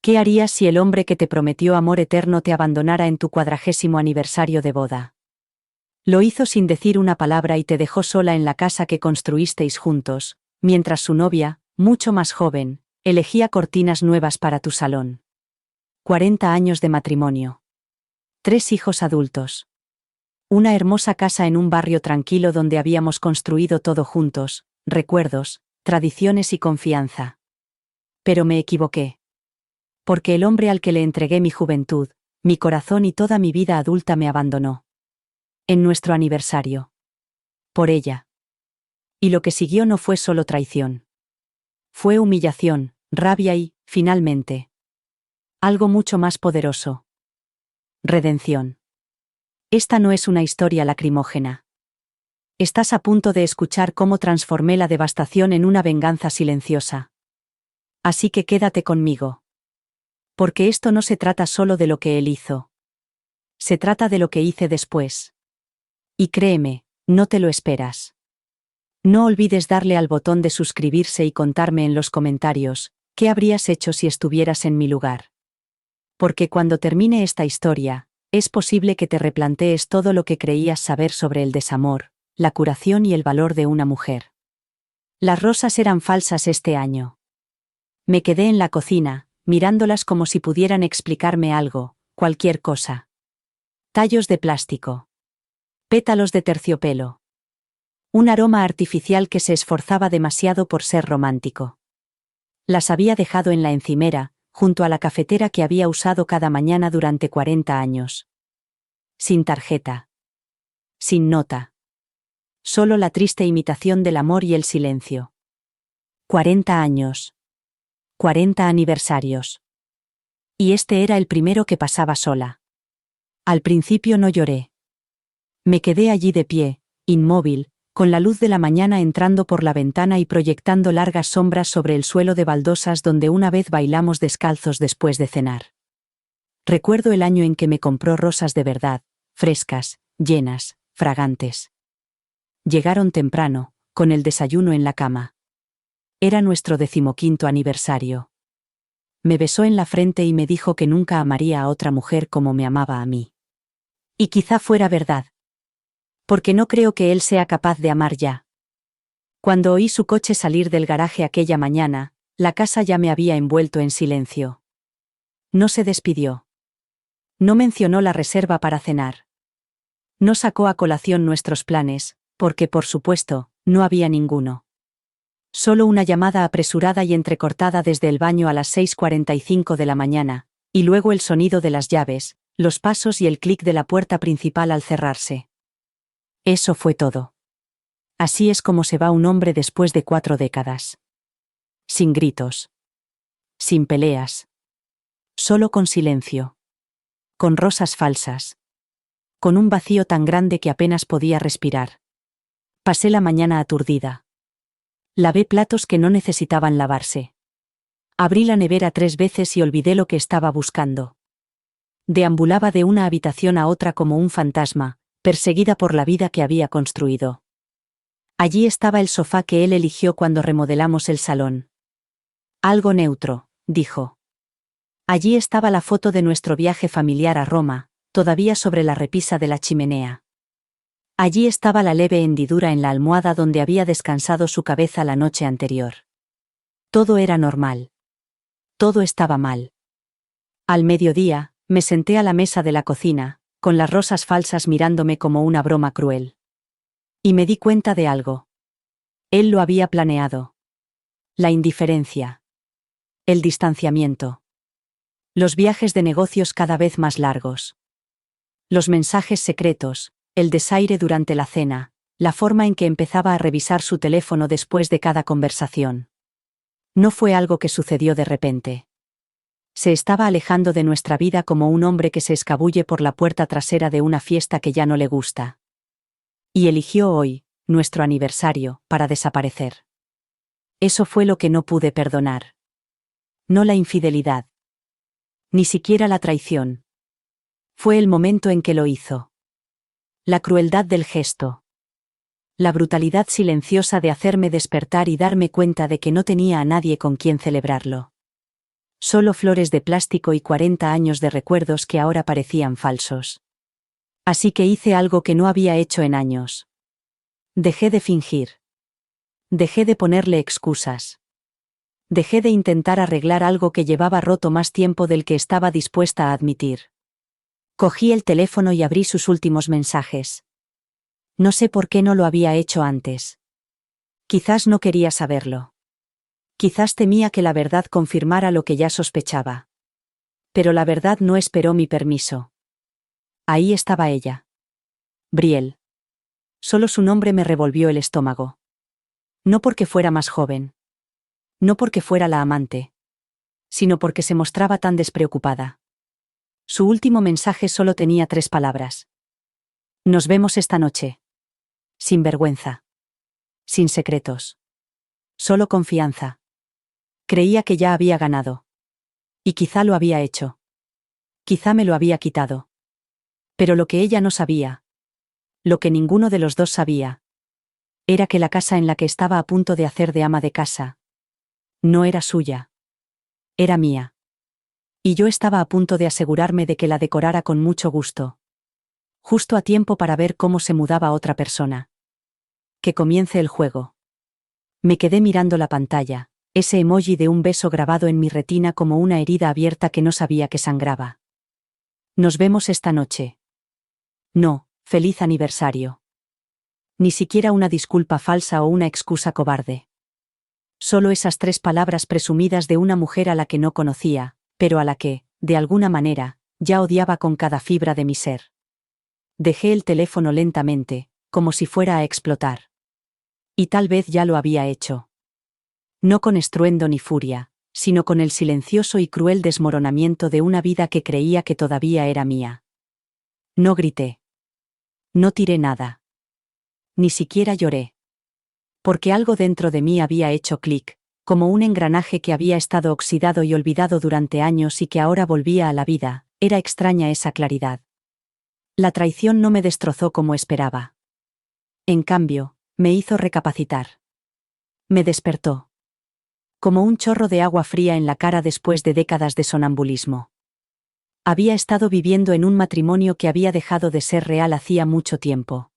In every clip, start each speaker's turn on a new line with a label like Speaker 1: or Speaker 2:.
Speaker 1: ¿Qué harías si el hombre que te prometió amor eterno te abandonara en tu 40º aniversario de boda? Lo hizo sin decir una palabra y te dejó sola en la casa que construisteis juntos, mientras su novia, mucho más joven, elegía cortinas nuevas para tu salón. 40 años de matrimonio. 3 hijos adultos. Una hermosa casa en un barrio tranquilo donde habíamos construido todo juntos, recuerdos, tradiciones y confianza. Pero me equivoqué. Porque el hombre al que le entregué mi juventud, mi corazón y toda mi vida adulta me abandonó. En nuestro aniversario. Por ella. Y lo que siguió no fue solo traición. Fue humillación, rabia y, finalmente, algo mucho más poderoso. Redención. Esta no es una historia lacrimógena. Estás a punto de escuchar cómo transformé la devastación en una venganza silenciosa. Así que quédate conmigo. Porque esto no se trata solo de lo que él hizo. Se trata de lo que hice después. Y créeme, no te lo esperas. No olvides darle al botón de suscribirse y contarme en los comentarios, ¿qué habrías hecho si estuvieras en mi lugar? Porque cuando termine esta historia, es posible que te replantees todo lo que creías saber sobre el desamor, la curación y el valor de una mujer. Las rosas eran falsas este año. Me quedé en la cocina, mirándolas como si pudieran explicarme algo, cualquier cosa. Tallos de plástico. Pétalos de terciopelo. Un aroma artificial que se esforzaba demasiado por ser romántico. Las había dejado en la encimera, junto a la cafetera que había usado cada mañana durante 40 años. Sin tarjeta. Sin nota. Solo la triste imitación del amor y el silencio. 40 años. 40 aniversarios. Y este era el primero que pasaba sola. Al principio no lloré. Me quedé allí de pie, inmóvil, con la luz de la mañana entrando por la ventana y proyectando largas sombras sobre el suelo de baldosas donde una vez bailamos descalzos después de cenar. Recuerdo el año en que me compró rosas de verdad, frescas, llenas, fragantes. Llegaron temprano, con el desayuno en la cama. Era nuestro 15º aniversario. Me besó en la frente y me dijo que nunca amaría a otra mujer como me amaba a mí. Y quizá fuera verdad. Porque no creo que él sea capaz de amar ya. Cuando oí su coche salir del garaje aquella mañana, la casa ya me había envuelto en silencio. No se despidió. No mencionó la reserva para cenar. No sacó a colación nuestros planes, porque por supuesto, no había ninguno. Solo una llamada apresurada y entrecortada desde el baño a las 6:45 de la mañana, y luego el sonido de las llaves, los pasos y el clic de la puerta principal al cerrarse. Eso fue todo. Así es como se va un hombre después de 4 décadas. Sin gritos. Sin peleas. Solo con silencio. Con rosas falsas. Con un vacío tan grande que apenas podía respirar. Pasé la mañana aturdida. Lavé platos que no necesitaban lavarse. Abrí la nevera 3 veces y olvidé lo que estaba buscando. Deambulaba de una habitación a otra como un fantasma, perseguida por la vida que había construido. Allí estaba el sofá que él eligió cuando remodelamos el salón. Algo neutro, dijo. Allí estaba la foto de nuestro viaje familiar a Roma, todavía sobre la repisa de la chimenea. Allí estaba la leve hendidura en la almohada donde había descansado su cabeza la noche anterior. Todo era normal. Todo estaba mal. Al mediodía, me senté a la mesa de la cocina, con las rosas falsas mirándome como una broma cruel. Y me di cuenta de algo. Él lo había planeado. La indiferencia. El distanciamiento. Los viajes de negocios cada vez más largos. Los mensajes secretos, el desaire durante la cena, la forma en que empezaba a revisar su teléfono después de cada conversación. No fue algo que sucedió de repente. Se estaba alejando de nuestra vida como un hombre que se escabulle por la puerta trasera de una fiesta que ya no le gusta. Y eligió hoy, nuestro aniversario, para desaparecer. Eso fue lo que no pude perdonar. No la infidelidad. Ni siquiera la traición. Fue el momento en que lo hizo. La crueldad del gesto. La brutalidad silenciosa de hacerme despertar y darme cuenta de que no tenía a nadie con quien celebrarlo. Solo flores de plástico y 40 años de recuerdos que ahora parecían falsos. Así que hice algo que no había hecho en años. Dejé de fingir. Dejé de ponerle excusas. Dejé de intentar arreglar algo que llevaba roto más tiempo del que estaba dispuesta a admitir. Cogí el teléfono y abrí sus últimos mensajes. No sé por qué no lo había hecho antes. Quizás no quería saberlo. Quizás temía que la verdad confirmara lo que ya sospechaba. Pero la verdad no esperó mi permiso. Ahí estaba ella. Brielle. Solo su nombre me revolvió el estómago. No porque fuera más joven. No porque fuera la amante. Sino porque se mostraba tan despreocupada. Su último mensaje solo tenía 3 palabras. Nos vemos esta noche. Sin vergüenza. Sin secretos. Solo confianza. Creía que ya había ganado. Y quizá lo había hecho. Quizá me lo había quitado. Pero lo que ella no sabía, lo que ninguno de los dos sabía, era que la casa en la que estaba a punto de hacer de ama de casa no era suya. Era mía. Y yo estaba a punto de asegurarme de que la decorara con mucho gusto. Justo a tiempo para ver cómo se mudaba otra persona. Que comience el juego. Me quedé mirando la pantalla, ese emoji de un beso grabado en mi retina como una herida abierta que no sabía que sangraba. Nos vemos esta noche. No, feliz aniversario. Ni siquiera una disculpa falsa o una excusa cobarde. Solo esas 3 palabras presumidas de una mujer a la que no conocía, pero a la que, de alguna manera, ya odiaba con cada fibra de mi ser. Dejé el teléfono lentamente, como si fuera a explotar. Y tal vez ya lo había hecho. No con estruendo ni furia, sino con el silencioso y cruel desmoronamiento de una vida que creía que todavía era mía. No grité. No tiré nada. Ni siquiera lloré. Porque algo dentro de mí había hecho clic, como un engranaje que había estado oxidado y olvidado durante años y que ahora volvía a la vida. Era extraña esa claridad. La traición no me destrozó como esperaba. En cambio, me hizo recapacitar. Me despertó. Como un chorro de agua fría en la cara después de décadas de sonambulismo. Había estado viviendo en un matrimonio que había dejado de ser real hacía mucho tiempo.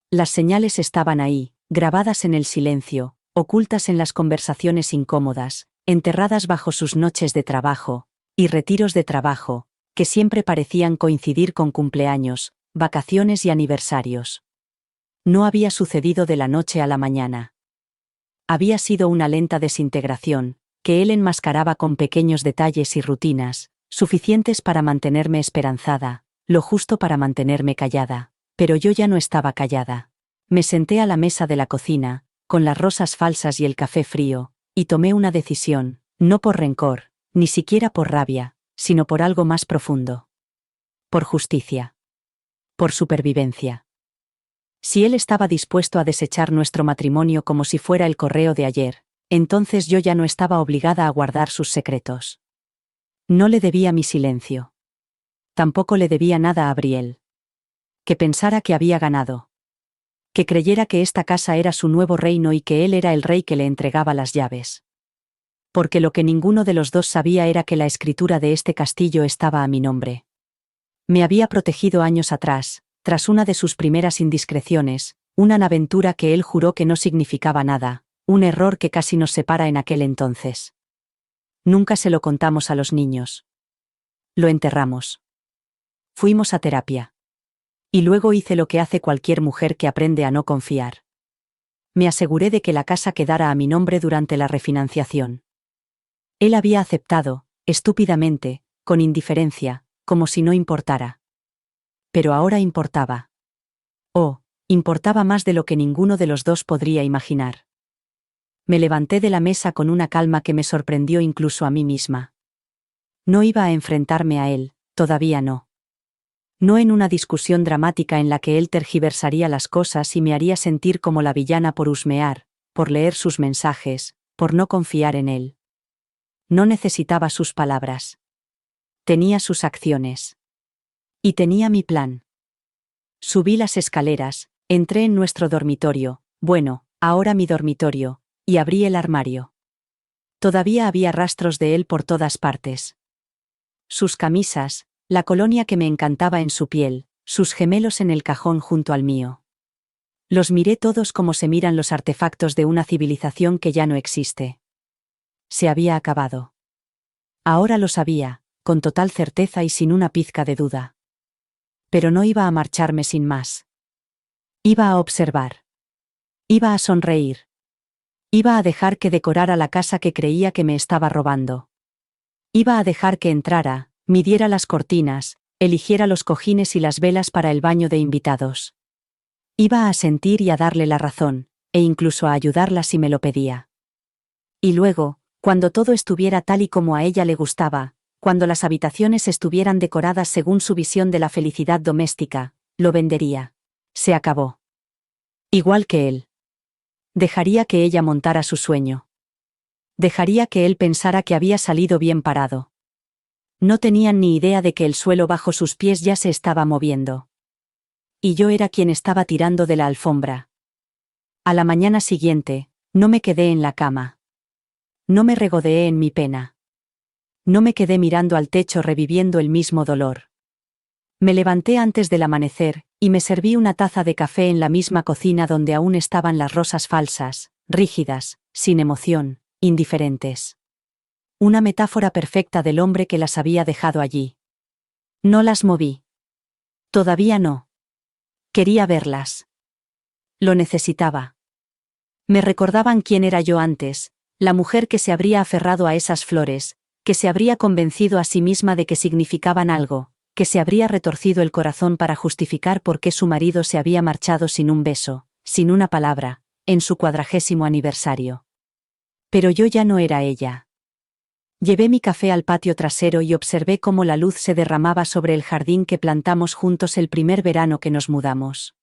Speaker 1: Las señales estaban ahí, grabadas en el silencio, ocultas en las conversaciones incómodas, enterradas bajo sus noches de trabajo, y retiros de trabajo, que siempre parecían coincidir con cumpleaños, vacaciones y aniversarios. No había sucedido de la noche a la mañana. Había sido una lenta desintegración, que él enmascaraba con pequeños detalles y rutinas, suficientes para mantenerme esperanzada, lo justo para mantenerme callada, pero yo ya no estaba callada. Me senté a la mesa de la cocina, con las rosas falsas y el café frío, y tomé una decisión, no por rencor, ni siquiera por rabia, sino por algo más profundo. Por justicia. Por supervivencia. Si él estaba dispuesto a desechar nuestro matrimonio como si fuera el correo de ayer, entonces yo ya no estaba obligada a guardar sus secretos. No le debía mi silencio. Tampoco le debía nada a Brielle. Que pensara que había ganado. Que creyera que esta casa era su nuevo reino y que él era el rey que le entregaba las llaves. Porque lo que ninguno de los dos sabía era que la escritura de este castillo estaba a mi nombre. Me había protegido años atrás, tras una de sus primeras indiscreciones, una aventura que él juró que no significaba nada, un error que casi nos separa en aquel entonces. Nunca se lo contamos a los niños. Lo enterramos. Fuimos a terapia. Y luego hice lo que hace cualquier mujer que aprende a no confiar. Me aseguré de que la casa quedara a mi nombre durante la refinanciación. Él había aceptado, estúpidamente, con indiferencia, como si no importara. Pero ahora importaba. Oh, importaba más de lo que ninguno de los dos podría imaginar. Me levanté de la mesa con una calma que me sorprendió incluso a mí misma. No iba a enfrentarme a él, todavía no. No en una discusión dramática en la que él tergiversaría las cosas y me haría sentir como la villana por husmear, por leer sus mensajes, por no confiar en él. No necesitaba sus palabras. Tenía sus acciones. Y tenía mi plan. Subí las escaleras, entré en nuestro dormitorio, bueno, ahora mi dormitorio, y abrí el armario. Todavía había rastros de él por todas partes. Sus camisas, la colonia que me encantaba en su piel, sus gemelos en el cajón junto al mío. Los miré todos como se miran los artefactos de una civilización que ya no existe. Se había acabado. Ahora lo sabía, con total certeza y sin una pizca de duda. Pero no iba a marcharme sin más. Iba a observar. Iba a sonreír. Iba a dejar que decorara la casa que creía que me estaba robando. Iba a dejar que entrara, midiera las cortinas, eligiera los cojines y las velas para el baño de invitados. Iba a sentir y a darle la razón, e incluso a ayudarla si me lo pedía. Y luego, cuando todo estuviera tal y como a ella le gustaba, cuando las habitaciones estuvieran decoradas según su visión de la felicidad doméstica, lo vendería. Se acabó. Igual que él. Dejaría que ella montara su sueño. Dejaría que él pensara que había salido bien parado. No tenían ni idea de que el suelo bajo sus pies ya se estaba moviendo. Y yo era quien estaba tirando de la alfombra. A la mañana siguiente, no me quedé en la cama. No me regodeé en mi pena. No me quedé mirando al techo reviviendo el mismo dolor. Me levanté antes del amanecer, y me serví una taza de café en la misma cocina donde aún estaban las rosas falsas, rígidas, sin emoción, indiferentes. Una metáfora perfecta del hombre que las había dejado allí. No las moví. Todavía no. Quería verlas. Lo necesitaba. Me recordaban quién era yo antes, la mujer que se habría aferrado a esas flores, que se habría convencido a sí misma de que significaban algo, que se habría retorcido el corazón para justificar por qué su marido se había marchado sin un beso, sin una palabra, en su 40º aniversario. Pero yo ya no era ella. Llevé mi café al patio trasero y observé cómo la luz se derramaba sobre el jardín que plantamos juntos el primer verano que nos mudamos.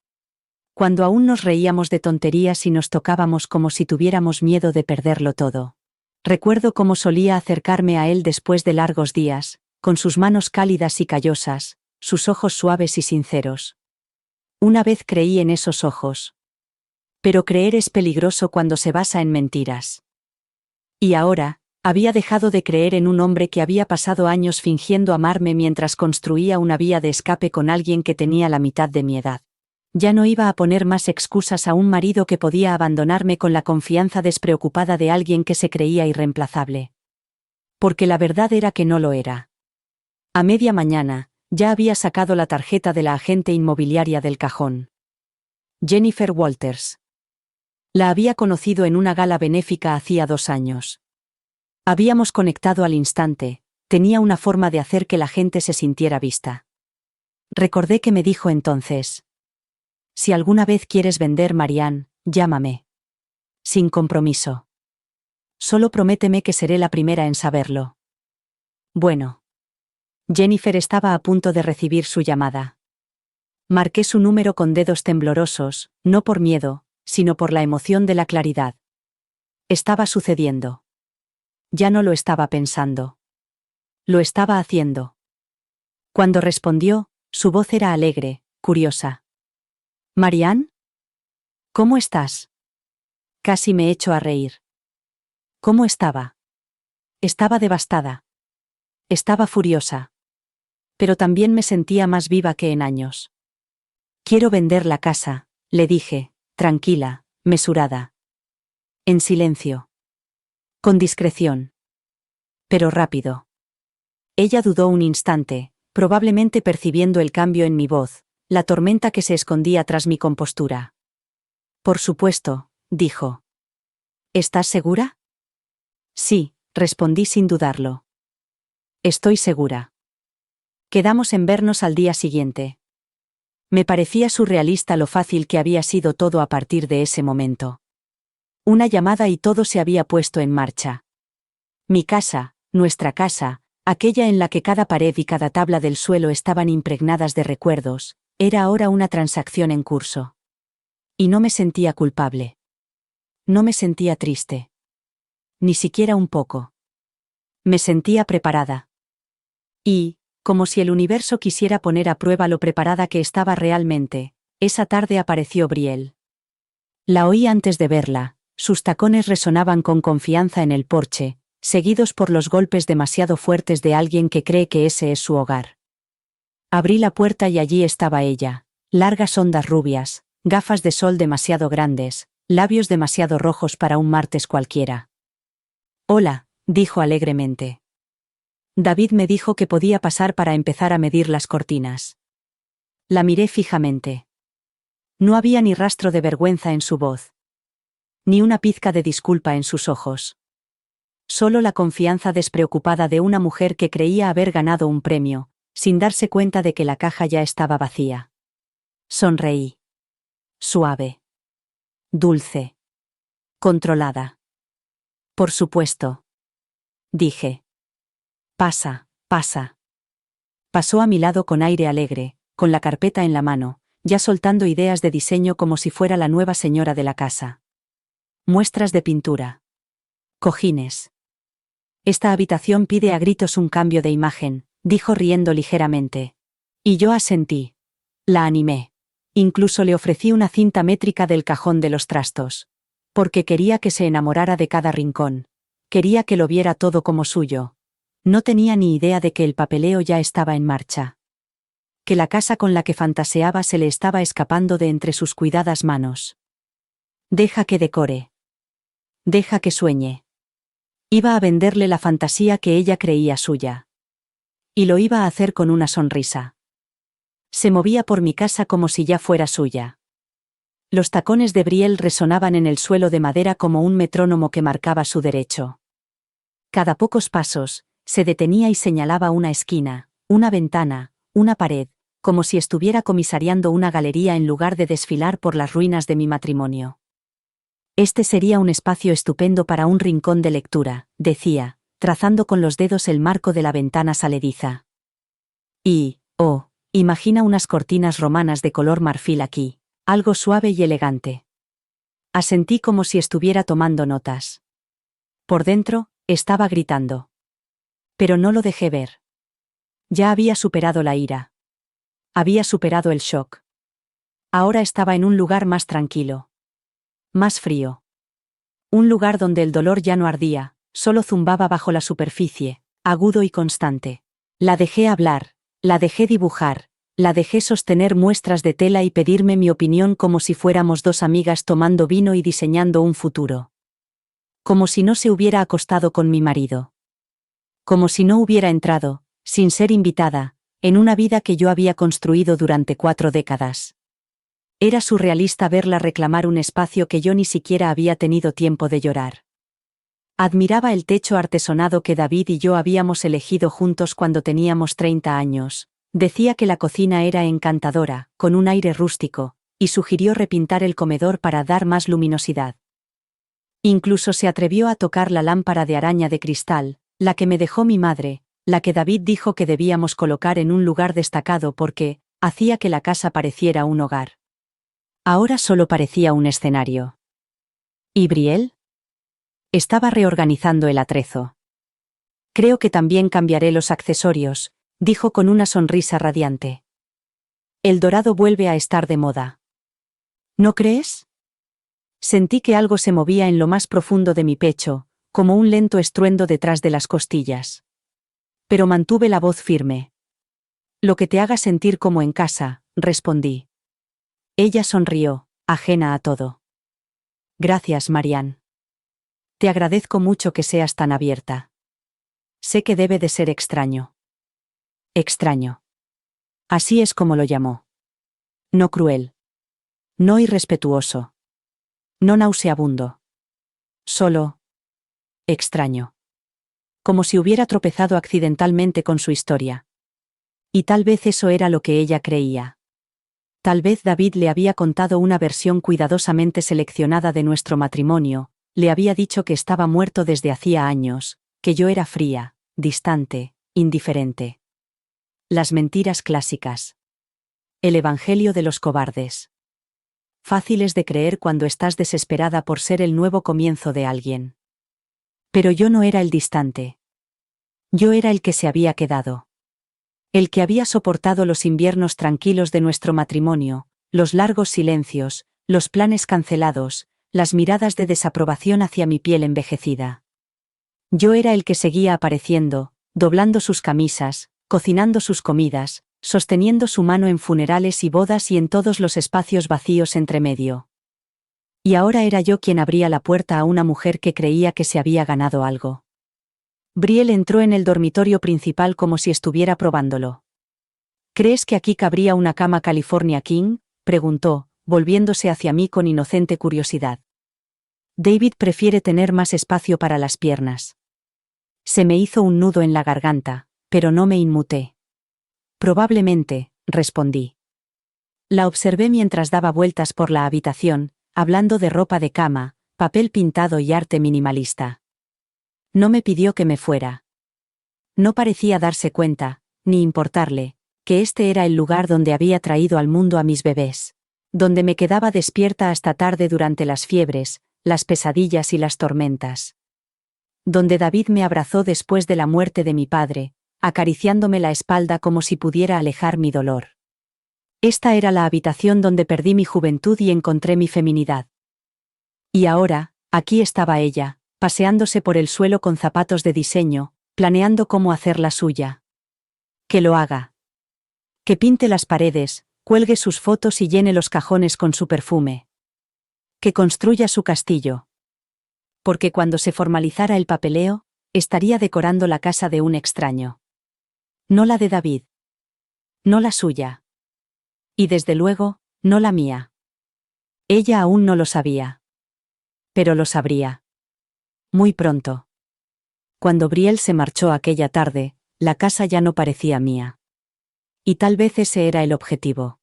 Speaker 1: Cuando aún nos reíamos de tonterías y nos tocábamos como si tuviéramos miedo de perderlo todo. Recuerdo cómo solía acercarme a él después de largos días, con sus manos cálidas y callosas, sus ojos suaves y sinceros. Una vez creí en esos ojos. Pero creer es peligroso cuando se basa en mentiras. Y ahora, había dejado de creer en un hombre que había pasado años fingiendo amarme mientras construía una vía de escape con alguien que tenía la mitad de mi edad. Ya no iba a poner más excusas a un marido que podía abandonarme con la confianza despreocupada de alguien que se creía irreemplazable. Porque la verdad era que no lo era. A media mañana, ya había sacado la tarjeta de la agente inmobiliaria del cajón. Jennifer Walters. La había conocido en una gala benéfica hacía 2 años. Habíamos conectado al instante, tenía una forma de hacer que la gente se sintiera vista. Recordé que me dijo entonces: si alguna vez quieres vender, Marianne, llámame. Sin compromiso. Solo prométeme que seré la primera en saberlo. Bueno. Jennifer estaba a punto de recibir su llamada. Marqué su número con dedos temblorosos, no por miedo, sino por la emoción de la claridad. Estaba sucediendo. Ya no lo estaba pensando. Lo estaba haciendo. Cuando respondió, su voz era alegre, curiosa. «¿Marianne? ¿Cómo estás?» Casi me echo a reír. ¿Cómo estaba? Estaba devastada. Estaba furiosa. Pero también me sentía más viva que en años. «Quiero vender la casa», le dije, tranquila, mesurada. En silencio. Con discreción. Pero rápido. Ella dudó un instante, probablemente percibiendo el cambio en mi voz, la tormenta que se escondía tras mi compostura. «Por supuesto», dijo. «¿Estás segura?» «Sí», respondí sin dudarlo. «Estoy segura». Quedamos en vernos al día siguiente. Me parecía surrealista lo fácil que había sido todo a partir de ese momento. Una llamada y todo se había puesto en marcha. Mi casa, nuestra casa, aquella en la que cada pared y cada tabla del suelo estaban impregnadas de recuerdos, era ahora una transacción en curso. Y no me sentía culpable. No me sentía triste. Ni siquiera un poco. Me sentía preparada. Y, como si el universo quisiera poner a prueba lo preparada que estaba realmente, esa tarde apareció Brielle. La oí antes de verla, sus tacones resonaban con confianza en el porche, seguidos por los golpes demasiado fuertes de alguien que cree que ese es su hogar. Abrí la puerta y allí estaba ella, largas ondas rubias, gafas de sol demasiado grandes, labios demasiado rojos para un martes cualquiera. «Hola», dijo alegremente. David me dijo que podía pasar para empezar a medir las cortinas. La miré fijamente. No había ni rastro de vergüenza en su voz, ni una pizca de disculpa en sus ojos. Solo la confianza despreocupada de una mujer que creía haber ganado un premio, sin darse cuenta de que la caja ya estaba vacía. Sonreí. Suave. Dulce. Controlada. «Por supuesto», dije. «Pasa, pasa». Pasó a mi lado con aire alegre, con la carpeta en la mano, ya soltando ideas de diseño como si fuera la nueva señora de la casa. Muestras de pintura. Cojines. «Esta habitación pide a gritos un cambio de imagen», dijo riendo ligeramente. Y yo asentí. La animé. Incluso le ofrecí una cinta métrica del cajón de los trastos. Porque quería que se enamorara de cada rincón. Quería que lo viera todo como suyo. No tenía ni idea de que el papeleo ya estaba en marcha. Que la casa con la que fantaseaba se le estaba escapando de entre sus cuidadas manos. «Deja que decore. Deja que sueñe». Iba a venderle la fantasía que ella creía suya. Y lo iba a hacer con una sonrisa. Se movía por mi casa como si ya fuera suya. Los tacones de Brielle resonaban en el suelo de madera como un metrónomo que marcaba su derecho. Cada pocos pasos, se detenía y señalaba una esquina, una ventana, una pared, como si estuviera comisariando una galería en lugar de desfilar por las ruinas de mi matrimonio. «Este sería un espacio estupendo para un rincón de lectura», decía, trazando con los dedos el marco de la ventana salediza. «Y, oh, imagina unas cortinas romanas de color marfil aquí, algo suave y elegante». Asentí como si estuviera tomando notas. Por dentro, estaba gritando. Pero no lo dejé ver. Ya había superado la ira. Había superado el shock. Ahora estaba en un lugar más tranquilo. Más frío. Un lugar donde el dolor ya no ardía, solo zumbaba bajo la superficie, agudo y constante. La dejé hablar, la dejé dibujar, la dejé sostener muestras de tela y pedirme mi opinión como si fuéramos dos amigas tomando vino y diseñando un futuro. Como si no se hubiera acostado con mi marido. Como si no hubiera entrado, sin ser invitada, en una vida que yo había construido durante 4 décadas. Era surrealista verla reclamar un espacio que yo ni siquiera había tenido tiempo de llorar. Admiraba el techo artesonado que David y yo habíamos elegido juntos cuando teníamos 30 años. Decía que la cocina era encantadora, con un aire rústico, y sugirió repintar el comedor para dar más luminosidad. Incluso se atrevió a tocar la lámpara de araña de cristal, la que me dejó mi madre, la que David dijo que debíamos colocar en un lugar destacado porque hacía que la casa pareciera un hogar. Ahora solo parecía un escenario. ¿Y Brielle? Estaba reorganizando el atrezo. «Creo que también cambiaré los accesorios», dijo con una sonrisa radiante. «El dorado vuelve a estar de moda». «¿No crees?» Sentí que algo se movía en lo más profundo de mi pecho, como un lento estruendo detrás de las costillas. Pero mantuve la voz firme. «Lo que te haga sentir como en casa», respondí. Ella sonrió, ajena a todo. «Gracias, Marianne. Te agradezco mucho que seas tan abierta. Sé que debe de ser extraño». Extraño. Así es como lo llamó. No cruel. No irrespetuoso. No nauseabundo. Solo extraño. Como si hubiera tropezado accidentalmente con su historia. Y tal vez eso era lo que ella creía. Tal vez David le había contado una versión cuidadosamente seleccionada de nuestro matrimonio, le había dicho que estaba muerto desde hacía años, que yo era fría, distante, indiferente. Las mentiras clásicas. El evangelio de los cobardes. Fáciles de creer cuando estás desesperada por ser el nuevo comienzo de alguien. Pero yo no era el distante. Yo era el que se había quedado. El que había soportado los inviernos tranquilos de nuestro matrimonio, los largos silencios, los planes cancelados, las miradas de desaprobación hacia mi piel envejecida. Yo era el que seguía apareciendo, doblando sus camisas, cocinando sus comidas, sosteniendo su mano en funerales y bodas y en todos los espacios vacíos entre medio. Y ahora era yo quien abría la puerta a una mujer que creía que se había ganado algo. Brielle entró en el dormitorio principal como si estuviera probándolo. ¿Crees que aquí cabría una cama California King?, preguntó, volviéndose hacia mí con inocente curiosidad. David prefiere tener más espacio para las piernas. Se me hizo un nudo en la garganta, pero no me inmuté. Probablemente, respondí. La observé mientras daba vueltas por la habitación, hablando de ropa de cama, papel pintado y arte minimalista. No me pidió que me fuera. No parecía darse cuenta, ni importarle, que este era el lugar donde había traído al mundo a mis bebés, donde me quedaba despierta hasta tarde durante las fiebres, las pesadillas y las tormentas. Donde David me abrazó después de la muerte de mi padre, acariciándome la espalda como si pudiera alejar mi dolor. Esta era la habitación donde perdí mi juventud y encontré mi feminidad. Y ahora, aquí estaba ella, paseándose por el suelo con zapatos de diseño, planeando cómo hacer la suya. Que lo haga. Que pinte las paredes, cuelgue sus fotos y llene los cajones con su perfume. Que construya su castillo. Porque cuando se formalizara el papeleo, estaría decorando la casa de un extraño. No la de David. No la suya. Y desde luego, no la mía. Ella aún no lo sabía. Pero lo sabría. Muy pronto. Cuando Brielle se marchó aquella tarde, la casa ya no parecía mía. Y tal vez ese era el objetivo.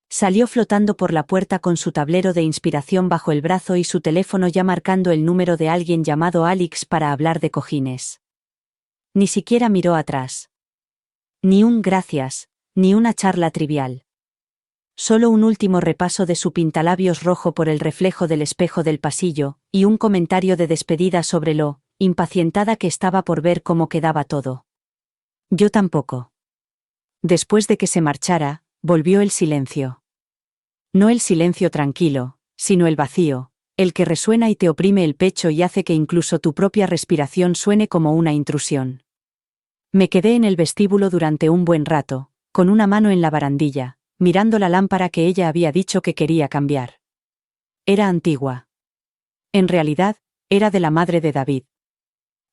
Speaker 1: Salió flotando por la puerta con su tablero de inspiración bajo el brazo y su teléfono ya marcando el número de alguien llamado Alex para hablar de cojines. Ni siquiera miró atrás. Ni un gracias, ni una charla trivial. Solo un último repaso de su pintalabios rojo por el reflejo del espejo del pasillo, y un comentario de despedida sobre lo impacientada que estaba por ver cómo quedaba todo. Yo tampoco. Después de que se marchara, volvió el silencio. No el silencio tranquilo, sino el vacío, el que resuena y te oprime el pecho y hace que incluso tu propia respiración suene como una intrusión. Me quedé en el vestíbulo durante un buen rato, con una mano en la barandilla, mirando la lámpara que ella había dicho que quería cambiar. Era antigua. En realidad, era de la madre de David.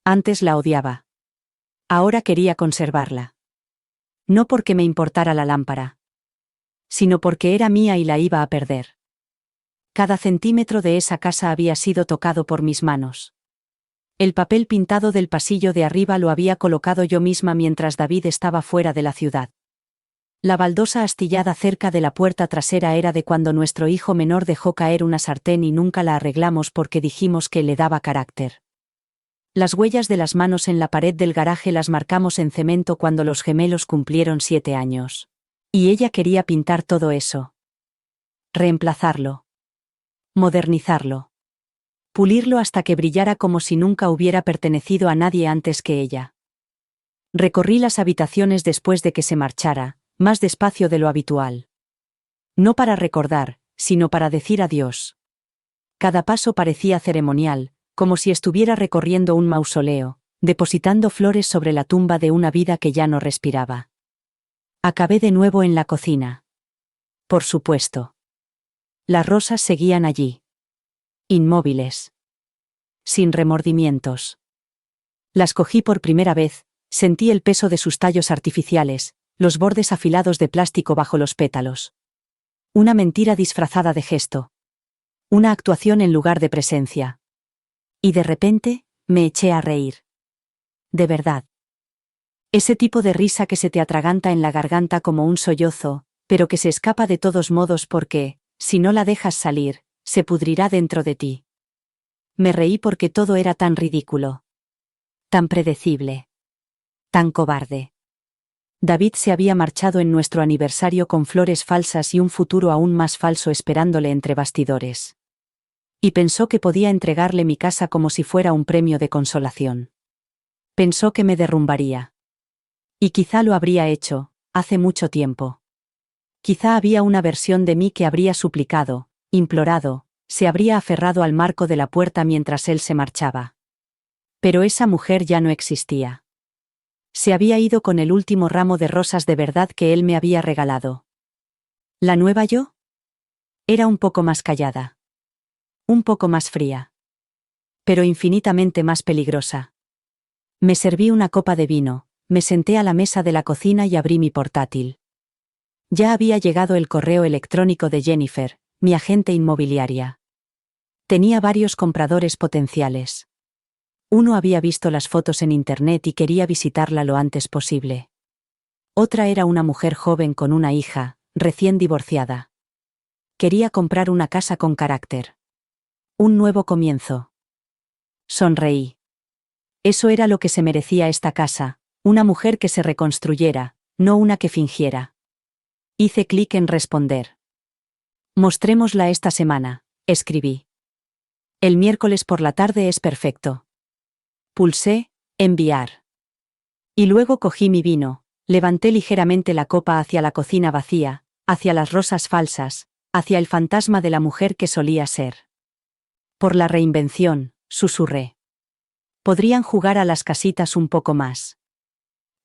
Speaker 1: Antes la odiaba. Ahora quería conservarla. No porque me importara la lámpara, sino porque era mía y la iba a perder. Cada centímetro de esa casa había sido tocado por mis manos. El papel pintado del pasillo de arriba lo había colocado yo misma mientras David estaba fuera de la ciudad. La baldosa astillada cerca de la puerta trasera era de cuando nuestro hijo menor dejó caer una sartén y nunca la arreglamos porque dijimos que le daba carácter. Las huellas de las manos en la pared del garaje las marcamos en cemento cuando los gemelos cumplieron 7 años. Y ella quería pintar todo eso. Reemplazarlo. Modernizarlo. Pulirlo hasta que brillara como si nunca hubiera pertenecido a nadie antes que ella. Recorrí las habitaciones después de que se marchara, más despacio de lo habitual. No para recordar, sino para decir adiós. Cada paso parecía ceremonial, como si estuviera recorriendo un mausoleo, depositando flores sobre la tumba de una vida que ya no respiraba. Acabé de nuevo en la cocina. Por supuesto. Las rosas seguían allí. Inmóviles. Sin remordimientos. Las cogí por primera vez, sentí el peso de sus tallos artificiales, los bordes afilados de plástico bajo los pétalos. Una mentira disfrazada de gesto. Una actuación en lugar de presencia. Y de repente, me eché a reír. De verdad. Ese tipo de risa que se te atraganta en la garganta como un sollozo, pero que se escapa de todos modos porque, si no la dejas salir, se pudrirá dentro de ti. Me reí porque todo era tan ridículo. Tan predecible. Tan cobarde. David se había marchado en nuestro aniversario con flores falsas y un futuro aún más falso esperándole entre bastidores. Y pensó que podía entregarle mi casa como si fuera un premio de consolación. Pensó que me derrumbaría. Y quizá lo habría hecho, hace mucho tiempo. Quizá había una versión de mí que habría suplicado, implorado, se habría aferrado al marco de la puerta mientras él se marchaba. Pero esa mujer ya no existía. Se había ido con el último ramo de rosas de verdad que él me había regalado. ¿La nueva yo? Era un poco más callada. Un poco más fría. Pero infinitamente más peligrosa. Me serví una copa de vino, me senté a la mesa de la cocina y abrí mi portátil. Ya había llegado el correo electrónico de Jennifer, mi agente inmobiliaria. Tenía varios compradores potenciales. Uno había visto las fotos en internet y quería visitarla lo antes posible. Otra era una mujer joven con una hija, recién divorciada. Quería comprar una casa con carácter. Un nuevo comienzo. Sonreí. Eso era lo que se merecía esta casa, una mujer que se reconstruyera, no una que fingiera. Hice clic en responder. Mostrémosla esta semana, escribí. El miércoles por la tarde es perfecto. Pulsé, enviar. Y luego cogí mi vino, levanté ligeramente la copa hacia la cocina vacía, hacia las rosas falsas, hacia el fantasma de la mujer que solía ser. Por la reinvención, susurré. Podrían jugar a las casitas un poco más.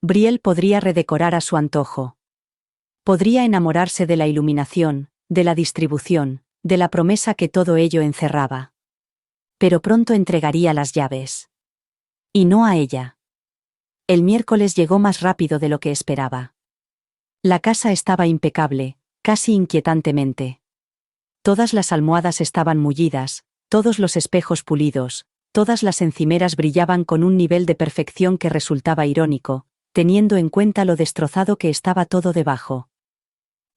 Speaker 1: Brielle podría redecorar a su antojo. Podría enamorarse de la iluminación, de la distribución, de la promesa que todo ello encerraba. Pero pronto entregaría las llaves. Y no a ella. El miércoles llegó más rápido de lo que esperaba. La casa estaba impecable, casi inquietantemente. Todas las almohadas estaban mullidas, todos los espejos pulidos, todas las encimeras brillaban con un nivel de perfección que resultaba irónico, teniendo en cuenta lo destrozado que estaba todo debajo.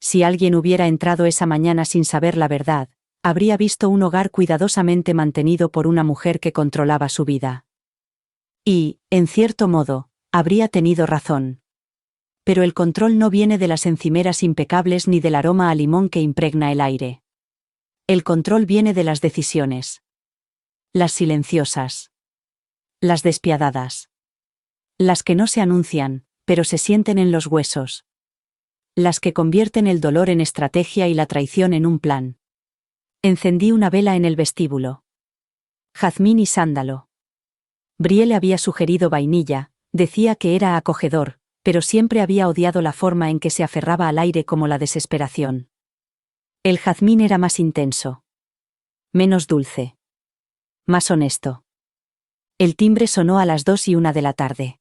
Speaker 1: Si alguien hubiera entrado esa mañana sin saber la verdad, habría visto un hogar cuidadosamente mantenido por una mujer que controlaba su vida. Y, en cierto modo, habría tenido razón. Pero el control no viene de las encimeras impecables ni del aroma a limón que impregna el aire. El control viene de las decisiones. Las silenciosas. Las despiadadas. Las que no se anuncian, pero se sienten en los huesos. Las que convierten el dolor en estrategia y la traición en un plan. Encendí una vela en el vestíbulo. Jazmín y sándalo. Brielle había sugerido vainilla, decía que era acogedor, pero siempre había odiado la forma en que se aferraba al aire como la desesperación. El jazmín era más intenso. Menos dulce. Más honesto. El timbre sonó a las 2:01 de la tarde.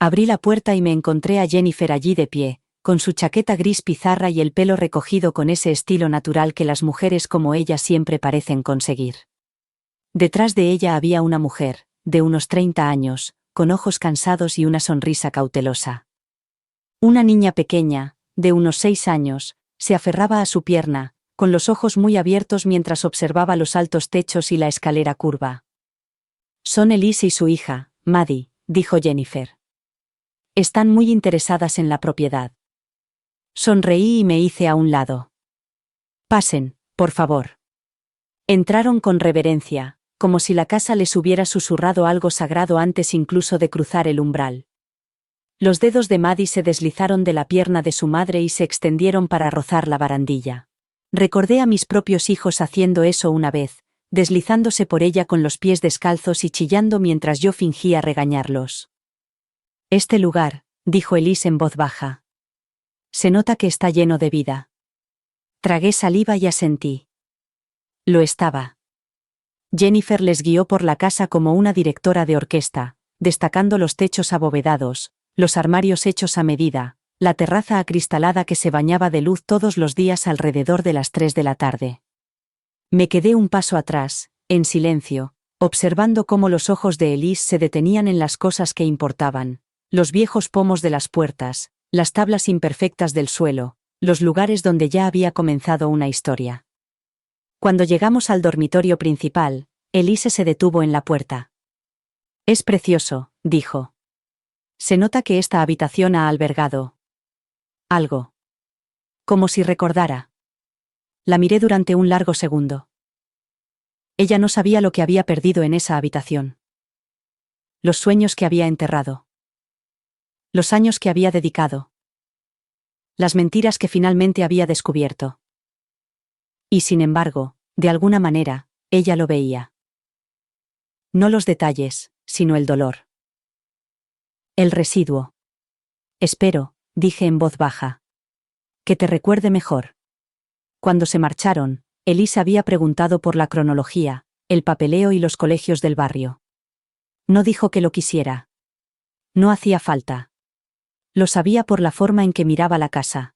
Speaker 1: Abrí la puerta y me encontré a Jennifer allí de pie, con su chaqueta gris pizarra y el pelo recogido con ese estilo natural que las mujeres como ella siempre parecen conseguir. Detrás de ella había una mujer, de unos 30 años, con ojos cansados y una sonrisa cautelosa. Una niña pequeña, de unos 6 años, se aferraba a su pierna, con los ojos muy abiertos mientras observaba los altos techos y la escalera curva. Son Elise y su hija, Maddie, dijo Jennifer. Están muy interesadas en la propiedad. Sonreí y me hice a un lado. Pasen, por favor. Entraron con reverencia, como si la casa les hubiera susurrado algo sagrado antes incluso de cruzar el umbral. Los dedos de Maddie se deslizaron de la pierna de su madre y se extendieron para rozar la barandilla. Recordé a mis propios hijos haciendo eso una vez, deslizándose por ella con los pies descalzos y chillando mientras yo fingía regañarlos. Este lugar, dijo Elise en voz baja. Se nota que está lleno de vida. Tragué saliva y asentí. Lo estaba. Jennifer les guió por la casa como una directora de orquesta, destacando los techos abovedados, los armarios hechos a medida, la terraza acristalada que se bañaba de luz todos los días alrededor de las 3 de la tarde. Me quedé un paso atrás, en silencio, observando cómo los ojos de Elise se detenían en las cosas que importaban, los viejos pomos de las puertas, las tablas imperfectas del suelo, los lugares donde ya había comenzado una historia. Cuando llegamos al dormitorio principal, Elise se detuvo en la puerta. Es precioso, dijo. Se nota que esta habitación ha albergado algo. Como si recordara. La miré durante un largo segundo. Ella no sabía lo que había perdido en esa habitación. Los sueños que había enterrado. Los años que había dedicado. Las mentiras que finalmente había descubierto. Y sin embargo, de alguna manera, ella lo veía. No los detalles, sino el dolor. El residuo. Espero, dije en voz baja. Que te recuerde mejor. Cuando se marcharon, Elise había preguntado por la cronología, el papeleo y los colegios del barrio. No dijo que lo quisiera. No hacía falta. Lo sabía por la forma en que miraba la casa.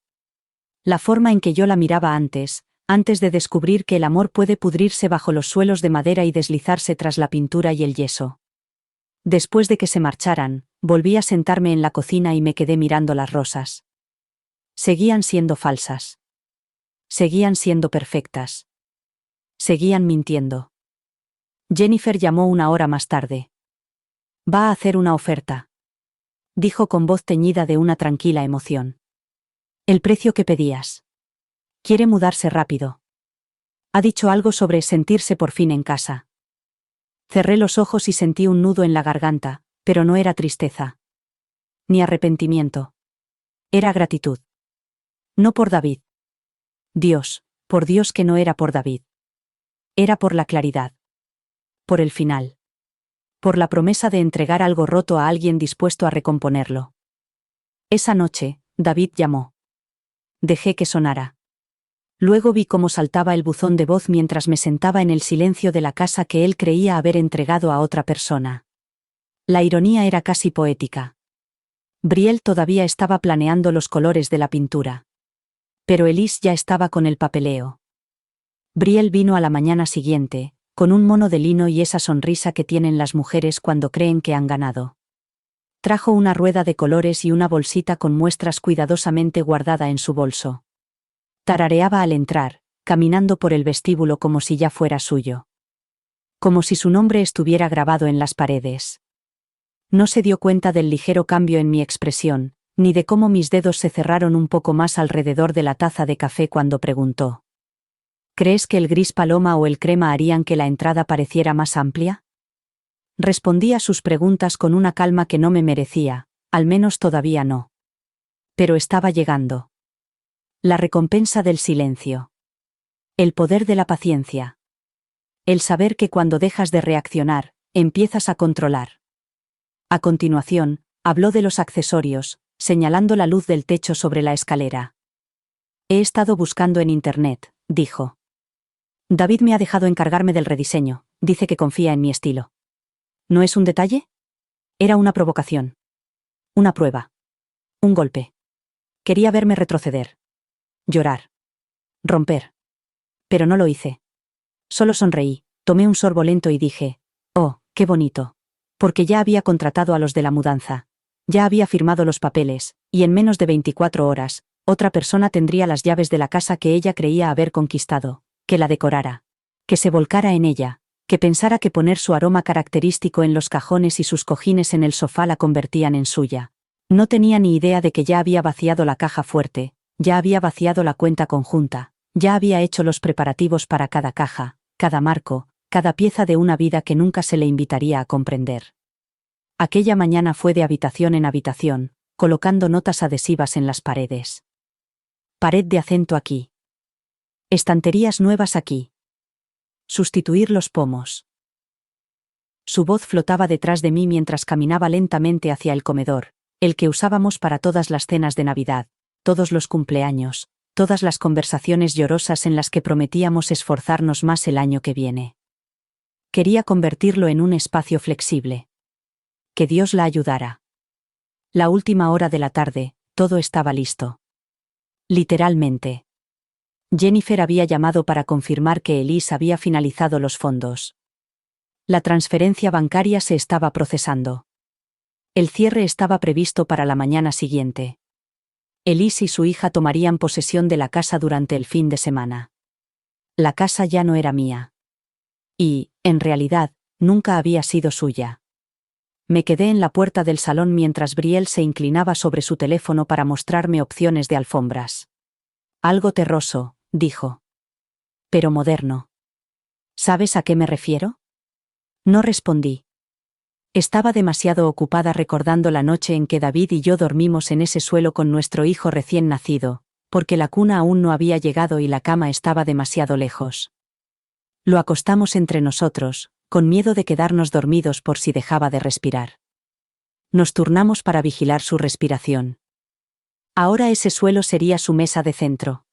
Speaker 1: La forma en que yo la miraba antes de descubrir que el amor puede pudrirse bajo los suelos de madera y deslizarse tras la pintura y el yeso. Después de que se marcharan, volví a sentarme en la cocina y me quedé mirando las rosas. Seguían siendo falsas. Seguían siendo perfectas. Seguían mintiendo. Jennifer llamó una hora más tarde. Va a hacer una oferta. Dijo con voz teñida de una tranquila emoción. El precio que pedías. Quiere mudarse rápido. Ha dicho algo sobre sentirse por fin en casa. Cerré los ojos y sentí un nudo en la garganta, pero no era tristeza. Ni arrepentimiento. Era gratitud. No por David. Dios, por Dios que no era por David. Era por la claridad. Por el final. Por la promesa de entregar algo roto a alguien dispuesto a recomponerlo. Esa noche, David llamó. Dejé que sonara. Luego vi cómo saltaba el buzón de voz mientras me sentaba en el silencio de la casa que él creía haber entregado a otra persona. La ironía era casi poética. Brielle todavía estaba planeando los colores de la pintura. Pero Elise ya estaba con el papeleo. Brielle vino a la mañana siguiente, con un mono de lino y esa sonrisa que tienen las mujeres cuando creen que han ganado. Trajo una rueda de colores y una bolsita con muestras cuidadosamente guardada en su bolso. Tarareaba al entrar, caminando por el vestíbulo como si ya fuera suyo. Como si su nombre estuviera grabado en las paredes. No se dio cuenta del ligero cambio en mi expresión, ni de cómo mis dedos se cerraron un poco más alrededor de la taza de café cuando preguntó. ¿Crees que el gris paloma o el crema harían que la entrada pareciera más amplia? Respondí a sus preguntas con una calma que no me merecía, al menos todavía no. Pero estaba llegando. La recompensa del silencio. El poder de la paciencia. El saber que cuando dejas de reaccionar, empiezas a controlar. A continuación, habló de los accesorios, señalando la luz del techo sobre la escalera. He estado buscando en internet, dijo. David me ha dejado encargarme del rediseño, dice que confía en mi estilo. ¿No es un detalle? Era una provocación. Una prueba. Un golpe. Quería verme retroceder. Llorar. Romper. Pero no lo hice. Solo sonreí, tomé un sorbo lento y dije, oh, qué bonito. Porque ya había contratado a los de la mudanza. Ya había firmado los papeles, y en menos de 24 horas, otra persona tendría las llaves de la casa que ella creía haber conquistado, que la decorara, que se volcara en ella, que pensara que poner su aroma característico en los cajones y sus cojines en el sofá la convertían en suya. No tenía ni idea de que ya había vaciado la caja fuerte, ya había vaciado la cuenta conjunta, ya había hecho los preparativos para cada caja, cada marco, cada pieza de una vida que nunca se le invitaría a comprender. Aquella mañana fue de habitación en habitación, colocando notas adhesivas en las paredes. Pared de acento aquí. Estanterías nuevas aquí. Sustituir los pomos. Su voz flotaba detrás de mí mientras caminaba lentamente hacia el comedor, el que usábamos para todas las cenas de Navidad, todos los cumpleaños, todas las conversaciones llorosas en las que prometíamos esforzarnos más el año que viene. Quería convertirlo en un espacio flexible. Que Dios la ayudara. La última hora de la tarde, todo estaba listo. Literalmente. Jennifer había llamado para confirmar que Elise había finalizado los fondos. La transferencia bancaria se estaba procesando. El cierre estaba previsto para la mañana siguiente. Elise y su hija tomarían posesión de la casa durante el fin de semana. La casa ya no era mía. Y, en realidad, nunca había sido suya. Me quedé en la puerta del salón mientras Brielle se inclinaba sobre su teléfono para mostrarme opciones de alfombras. Algo terroso, dijo. Pero moderno. ¿Sabes a qué me refiero? No respondí. Estaba demasiado ocupada recordando la noche en que David y yo dormimos en ese suelo con nuestro hijo recién nacido, porque la cuna aún no había llegado y la cama estaba demasiado lejos. Lo acostamos entre nosotros, con miedo de quedarnos dormidos por si dejaba de respirar. Nos turnamos para vigilar su respiración. Ahora ese suelo sería su mesa de centro.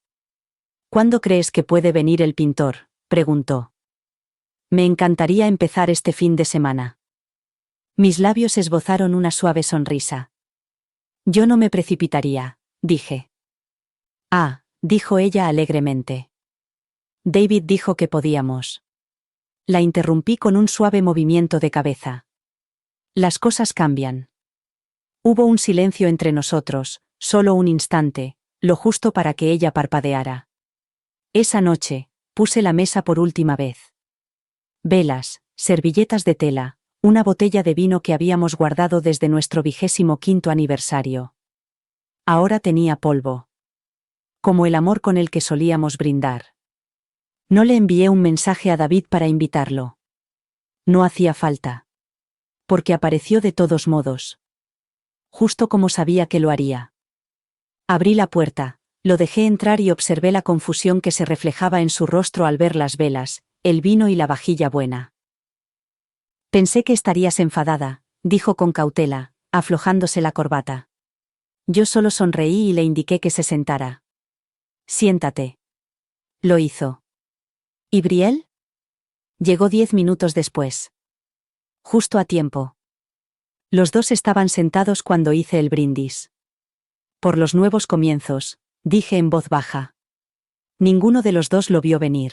Speaker 1: ¿Cuándo crees que puede venir el pintor?, preguntó. Me encantaría empezar este fin de semana. Mis labios esbozaron una suave sonrisa. Yo no me precipitaría, dije. Ah, dijo ella alegremente. David dijo que podíamos. La interrumpí con un suave movimiento de cabeza. Las cosas cambian. Hubo un silencio entre nosotros, solo un instante, lo justo para que ella parpadeara. Esa noche, puse la mesa por última vez. Velas, servilletas de tela, una botella de vino que habíamos guardado desde nuestro 25º aniversario. Ahora tenía polvo. Como el amor con el que solíamos brindar. No le envié un mensaje a David para invitarlo. No hacía falta. Porque apareció de todos modos. Justo como sabía que lo haría. Abrí la puerta, lo dejé entrar y observé la confusión que se reflejaba en su rostro al ver las velas, el vino y la vajilla buena. Pensé que estarías enfadada, dijo con cautela, aflojándose la corbata. Yo solo sonreí y le indiqué que se sentara. Siéntate. Lo hizo. ¿Y Brielle? Llegó 10 minutos después. Justo a tiempo. Los dos estaban sentados cuando hice el brindis. Por los nuevos comienzos, dije en voz baja. Ninguno de los dos lo vio venir.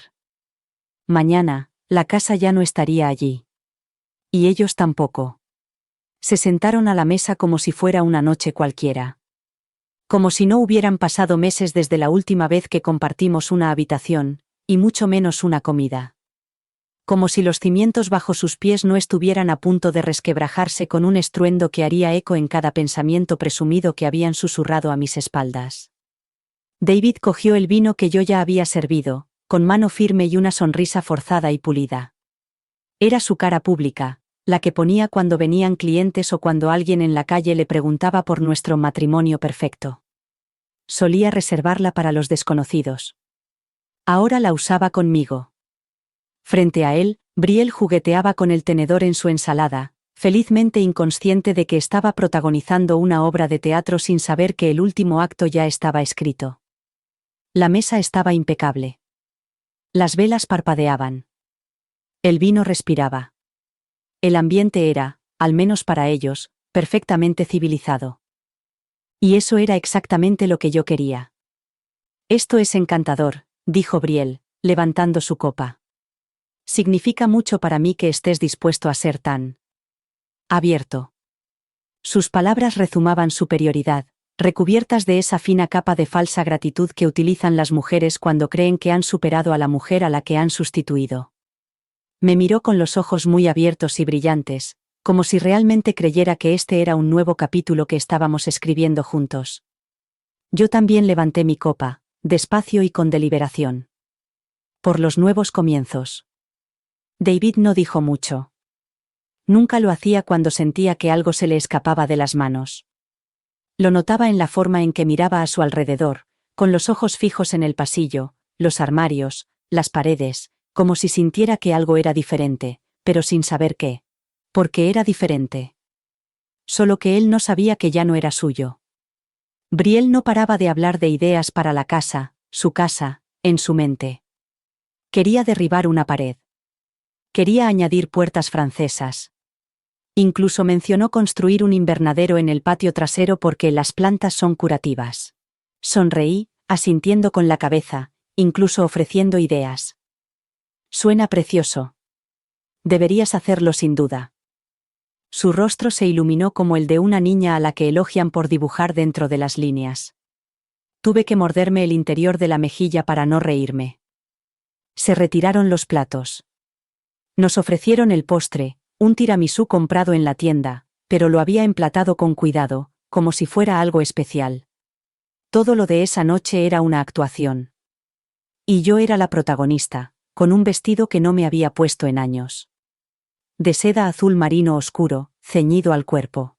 Speaker 1: Mañana, la casa ya no estaría allí. Y ellos tampoco. Se sentaron a la mesa como si fuera una noche cualquiera. Como si no hubieran pasado meses desde la última vez que compartimos una habitación, y mucho menos una comida. Como si los cimientos bajo sus pies no estuvieran a punto de resquebrajarse con un estruendo que haría eco en cada pensamiento presumido que habían susurrado a mis espaldas. David cogió el vino que yo ya había servido, con mano firme y una sonrisa forzada y pulida. Era su cara pública, la que ponía cuando venían clientes o cuando alguien en la calle le preguntaba por nuestro matrimonio perfecto. Solía reservarla para los desconocidos. Ahora la usaba conmigo. Frente a él, Brielle jugueteaba con el tenedor en su ensalada, felizmente inconsciente de que estaba protagonizando una obra de teatro sin saber que el último acto ya estaba escrito. La mesa estaba impecable. Las velas parpadeaban. El vino respiraba. El ambiente era, al menos para ellos, perfectamente civilizado. Y eso era exactamente lo que yo quería. Esto es encantador, dijo Brielle, levantando su copa. Significa mucho para mí que estés dispuesto a ser tan abierto. Sus palabras rezumaban superioridad, recubiertas de esa fina capa de falsa gratitud que utilizan las mujeres cuando creen que han superado a la mujer a la que han sustituido. Me miró con los ojos muy abiertos y brillantes, como si realmente creyera que este era un nuevo capítulo que estábamos escribiendo juntos. Yo también levanté mi copa, despacio y con deliberación. Por los nuevos comienzos. David no dijo mucho. Nunca lo hacía cuando sentía que algo se le escapaba de las manos. Lo notaba en la forma en que miraba a su alrededor, con los ojos fijos en el pasillo, los armarios, las paredes, como si sintiera que algo era diferente, pero sin saber qué. Porque era diferente. Solo que él no sabía que ya no era suyo. Brielle no paraba de hablar de ideas para la casa, su casa, en su mente. Quería derribar una pared. Quería añadir puertas francesas. Incluso mencionó construir un invernadero en el patio trasero porque las plantas son curativas. Sonreí, asintiendo con la cabeza, incluso ofreciendo ideas. Suena precioso. Deberías hacerlo sin duda. Su rostro se iluminó como el de una niña a la que elogian por dibujar dentro de las líneas. Tuve que morderme el interior de la mejilla para no reírme. Se retiraron los platos. Nos ofrecieron el postre, un tiramisú comprado en la tienda, pero lo había emplatado con cuidado, como si fuera algo especial. Todo lo de esa noche era una actuación. Y yo era la protagonista, con un vestido que no me había puesto en años. De seda azul marino oscuro, ceñido al cuerpo.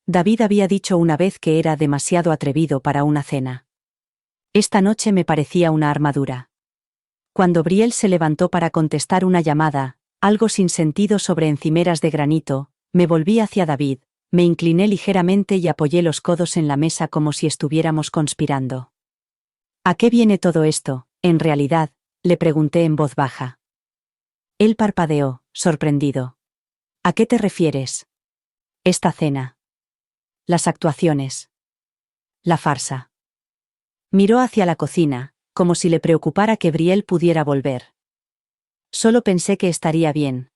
Speaker 1: David había dicho una vez que era demasiado atrevido para una cena. Esta noche me parecía una armadura. Cuando Brielle se levantó para contestar una llamada, Algo sin sentido sobre encimeras de granito. Me volví hacia David, me incliné ligeramente y apoyé los codos en la mesa como si estuviéramos conspirando. ¿A qué viene todo esto, en realidad?, le pregunté en voz baja. Él parpadeó, sorprendido. ¿A qué te refieres? Esta cena. Las actuaciones. La farsa. Miró hacia la cocina, como si le preocupara que Brielle pudiera volver. Solo pensé que estaría bien.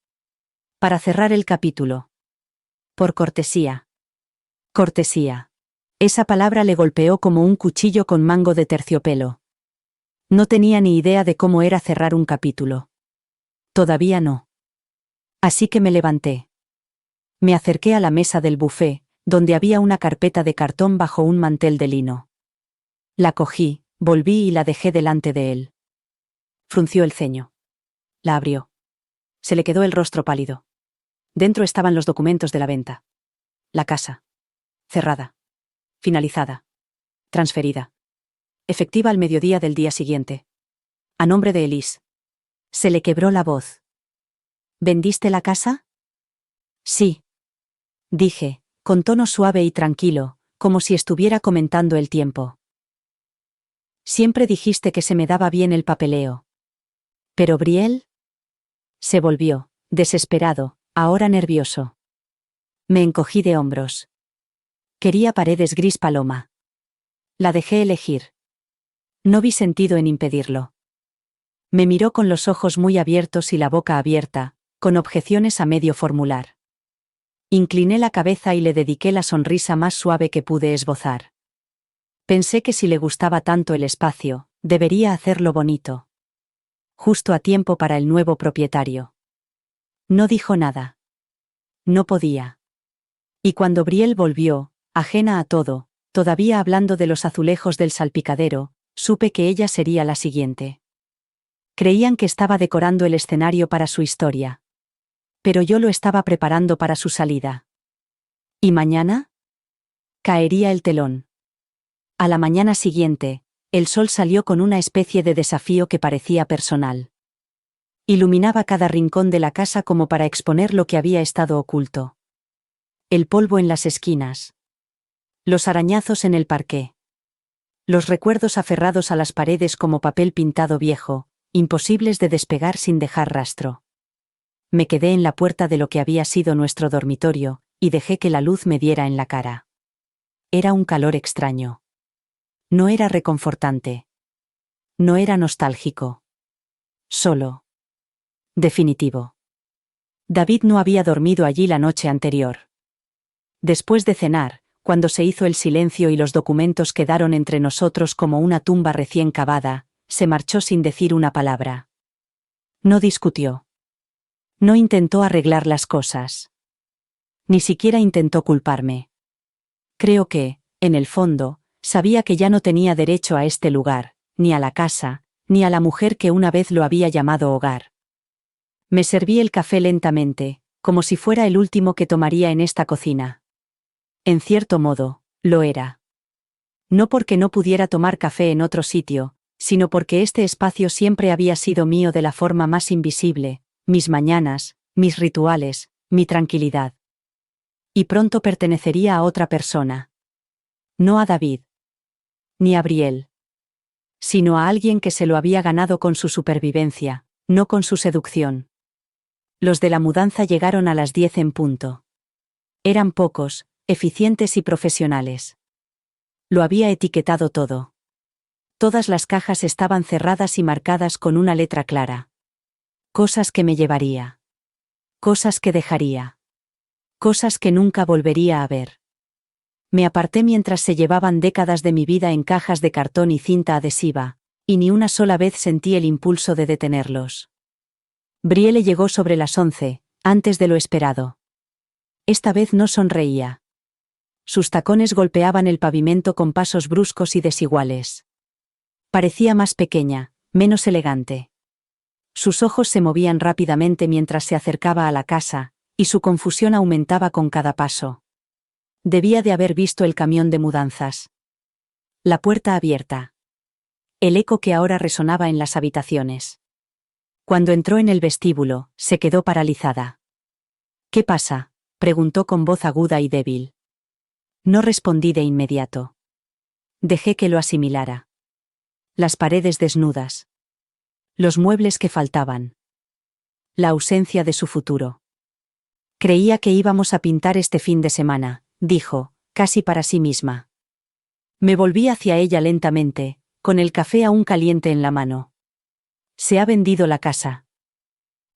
Speaker 1: Para cerrar el capítulo. Por cortesía. Cortesía. Esa palabra le golpeó como un cuchillo con mango de terciopelo. No tenía ni idea de cómo era cerrar un capítulo. Todavía no. Así que me levanté. Me acerqué a la mesa del buffet, donde había una carpeta de cartón bajo un mantel de lino. La cogí, volví y la dejé delante de él. Frunció el ceño. La abrió. Se le quedó el rostro pálido. Dentro estaban los documentos de la venta. La casa. Cerrada. Finalizada. Transferida. Efectiva al mediodía del día siguiente. A nombre de Elise. Se le quebró la voz. ¿Vendiste la casa? Sí. Dije, con tono suave y tranquilo, como si estuviera comentando el tiempo. Siempre dijiste que se me daba bien el papeleo. ¿Pero Brielle? Se volvió, desesperado, ahora nervioso. Me encogí de hombros. Quería paredes gris paloma. La dejé elegir. No vi sentido en impedirlo. Me miró con los ojos muy abiertos y la boca abierta, con objeciones a medio formular. Incliné la cabeza y le dediqué la sonrisa más suave que pude esbozar. Pensé que si le gustaba tanto el espacio, debería hacerlo bonito. Justo a tiempo para el nuevo propietario. No dijo nada. No podía. Y cuando Brielle volvió, ajena a todo, todavía hablando de los azulejos del salpicadero, supe que ella sería la siguiente. Creían que estaba decorando el escenario para su historia. Pero yo lo estaba preparando para su salida. ¿Y mañana? Caería el telón. A la mañana siguiente, el sol salió con una especie de desafío que parecía personal. Iluminaba cada rincón de la casa como para exponer lo que había estado oculto. El polvo en las esquinas. Los arañazos en el parqué. Los recuerdos aferrados a las paredes como papel pintado viejo, imposibles de despegar sin dejar rastro. Me quedé en la puerta de lo que había sido nuestro dormitorio, y dejé que la luz me diera en la cara. Era un calor extraño. No era reconfortante. No era nostálgico. Solo. Definitivo. David no había dormido allí la noche anterior. Después de cenar, cuando se hizo el silencio y los documentos quedaron entre nosotros como una tumba recién cavada, se marchó sin decir una palabra. No discutió. No intentó arreglar las cosas. Ni siquiera intentó culparme. Creo que, en el fondo, sabía que ya no tenía derecho a este lugar, ni a la casa, ni a la mujer que una vez lo había llamado hogar. Me serví el café lentamente, como si fuera el último que tomaría en esta cocina. En cierto modo, lo era. No porque no pudiera tomar café en otro sitio, sino porque este espacio siempre había sido mío de la forma más invisible, mis mañanas, mis rituales, mi tranquilidad. Y pronto pertenecería a otra persona. No a David. Ni a Brielle. Sino a alguien que se lo había ganado con su supervivencia, no con su seducción. Los de la mudanza llegaron a las 10 en punto. Eran pocos, eficientes y profesionales. Lo había etiquetado todo. Todas las cajas estaban cerradas y marcadas con una letra clara. Cosas que me llevaría. Cosas que dejaría. Cosas que nunca volvería a ver. Me aparté mientras se llevaban décadas de mi vida en cajas de cartón y cinta adhesiva, y ni una sola vez sentí el impulso de detenerlos. Brielle llegó sobre las 11, antes de lo esperado. Esta vez no sonreía. Sus tacones golpeaban el pavimento con pasos bruscos y desiguales. Parecía más pequeña, menos elegante. Sus ojos se movían rápidamente mientras se acercaba a la casa, y su confusión aumentaba con cada paso. Debía de haber visto el camión de mudanzas. La puerta abierta. El eco que ahora resonaba en las habitaciones. Cuando entró en el vestíbulo, se quedó paralizada. ¿Qué pasa?, preguntó con voz aguda y débil. No respondí de inmediato. Dejé que lo asimilara. Las paredes desnudas. Los muebles que faltaban. La ausencia de su futuro. Creía que íbamos a pintar este fin de semana, dijo, casi para sí misma. Me volví hacia ella lentamente, con el café aún caliente en la mano. Se ha vendido la casa.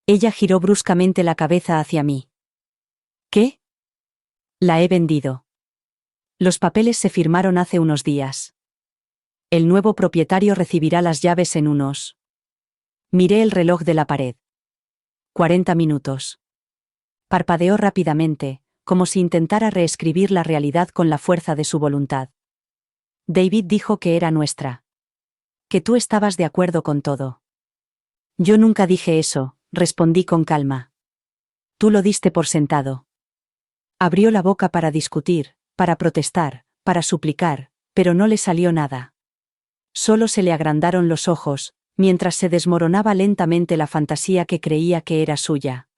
Speaker 1: Ella giró bruscamente la cabeza hacia mí. ¿Qué? La he vendido. Los papeles se firmaron hace unos días. El nuevo propietario recibirá las llaves en unos. Miré el reloj de la pared. 40 minutos. Parpadeó rápidamente, como si intentara reescribir la realidad con la fuerza de su voluntad. David dijo que era nuestra. Que tú estabas de acuerdo con todo. Yo nunca dije eso, respondí con calma. Tú lo diste por sentado. Abrió la boca para discutir, para protestar, para suplicar, pero no le salió nada. Solo se le agrandaron los ojos, mientras se desmoronaba lentamente la fantasía que creía que era suya.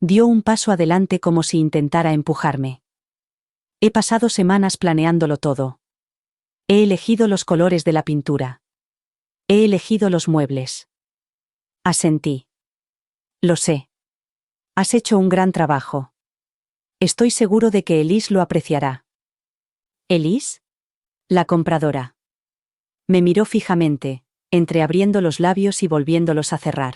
Speaker 1: Dio un paso adelante como si intentara empujarme. He pasado semanas planeándolo todo. He elegido los colores de la pintura. He elegido los muebles. Asentí. Lo sé. Has hecho un gran trabajo. Estoy seguro de que Elise lo apreciará. ¿Elise? La compradora. Me miró fijamente, entreabriendo los labios y volviéndolos a cerrar.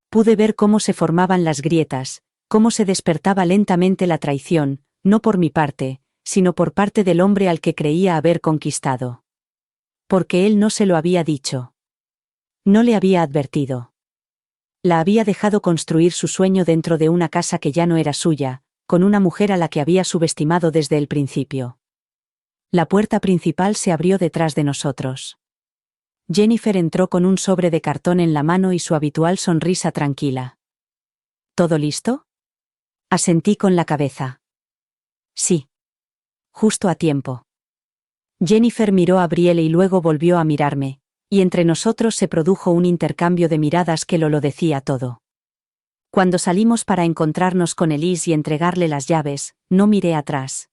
Speaker 1: Pude ver cómo se formaban las grietas, cómo se despertaba lentamente la traición, no por mi parte, sino por parte del hombre al que creía haber conquistado. Porque él no se lo había dicho. No le había advertido. La había dejado construir su sueño dentro de una casa que ya no era suya, con una mujer a la que había subestimado desde el principio. La puerta principal se abrió detrás de nosotros. Jennifer entró con un sobre de cartón en la mano y su habitual sonrisa tranquila. ¿Todo listo? Asentí con la cabeza. Sí. Justo a tiempo. Jennifer miró a Brielle y luego volvió a mirarme, y entre nosotros se produjo un intercambio de miradas que lo decía todo. Cuando salimos para encontrarnos con Elise y entregarle las llaves, no miré atrás.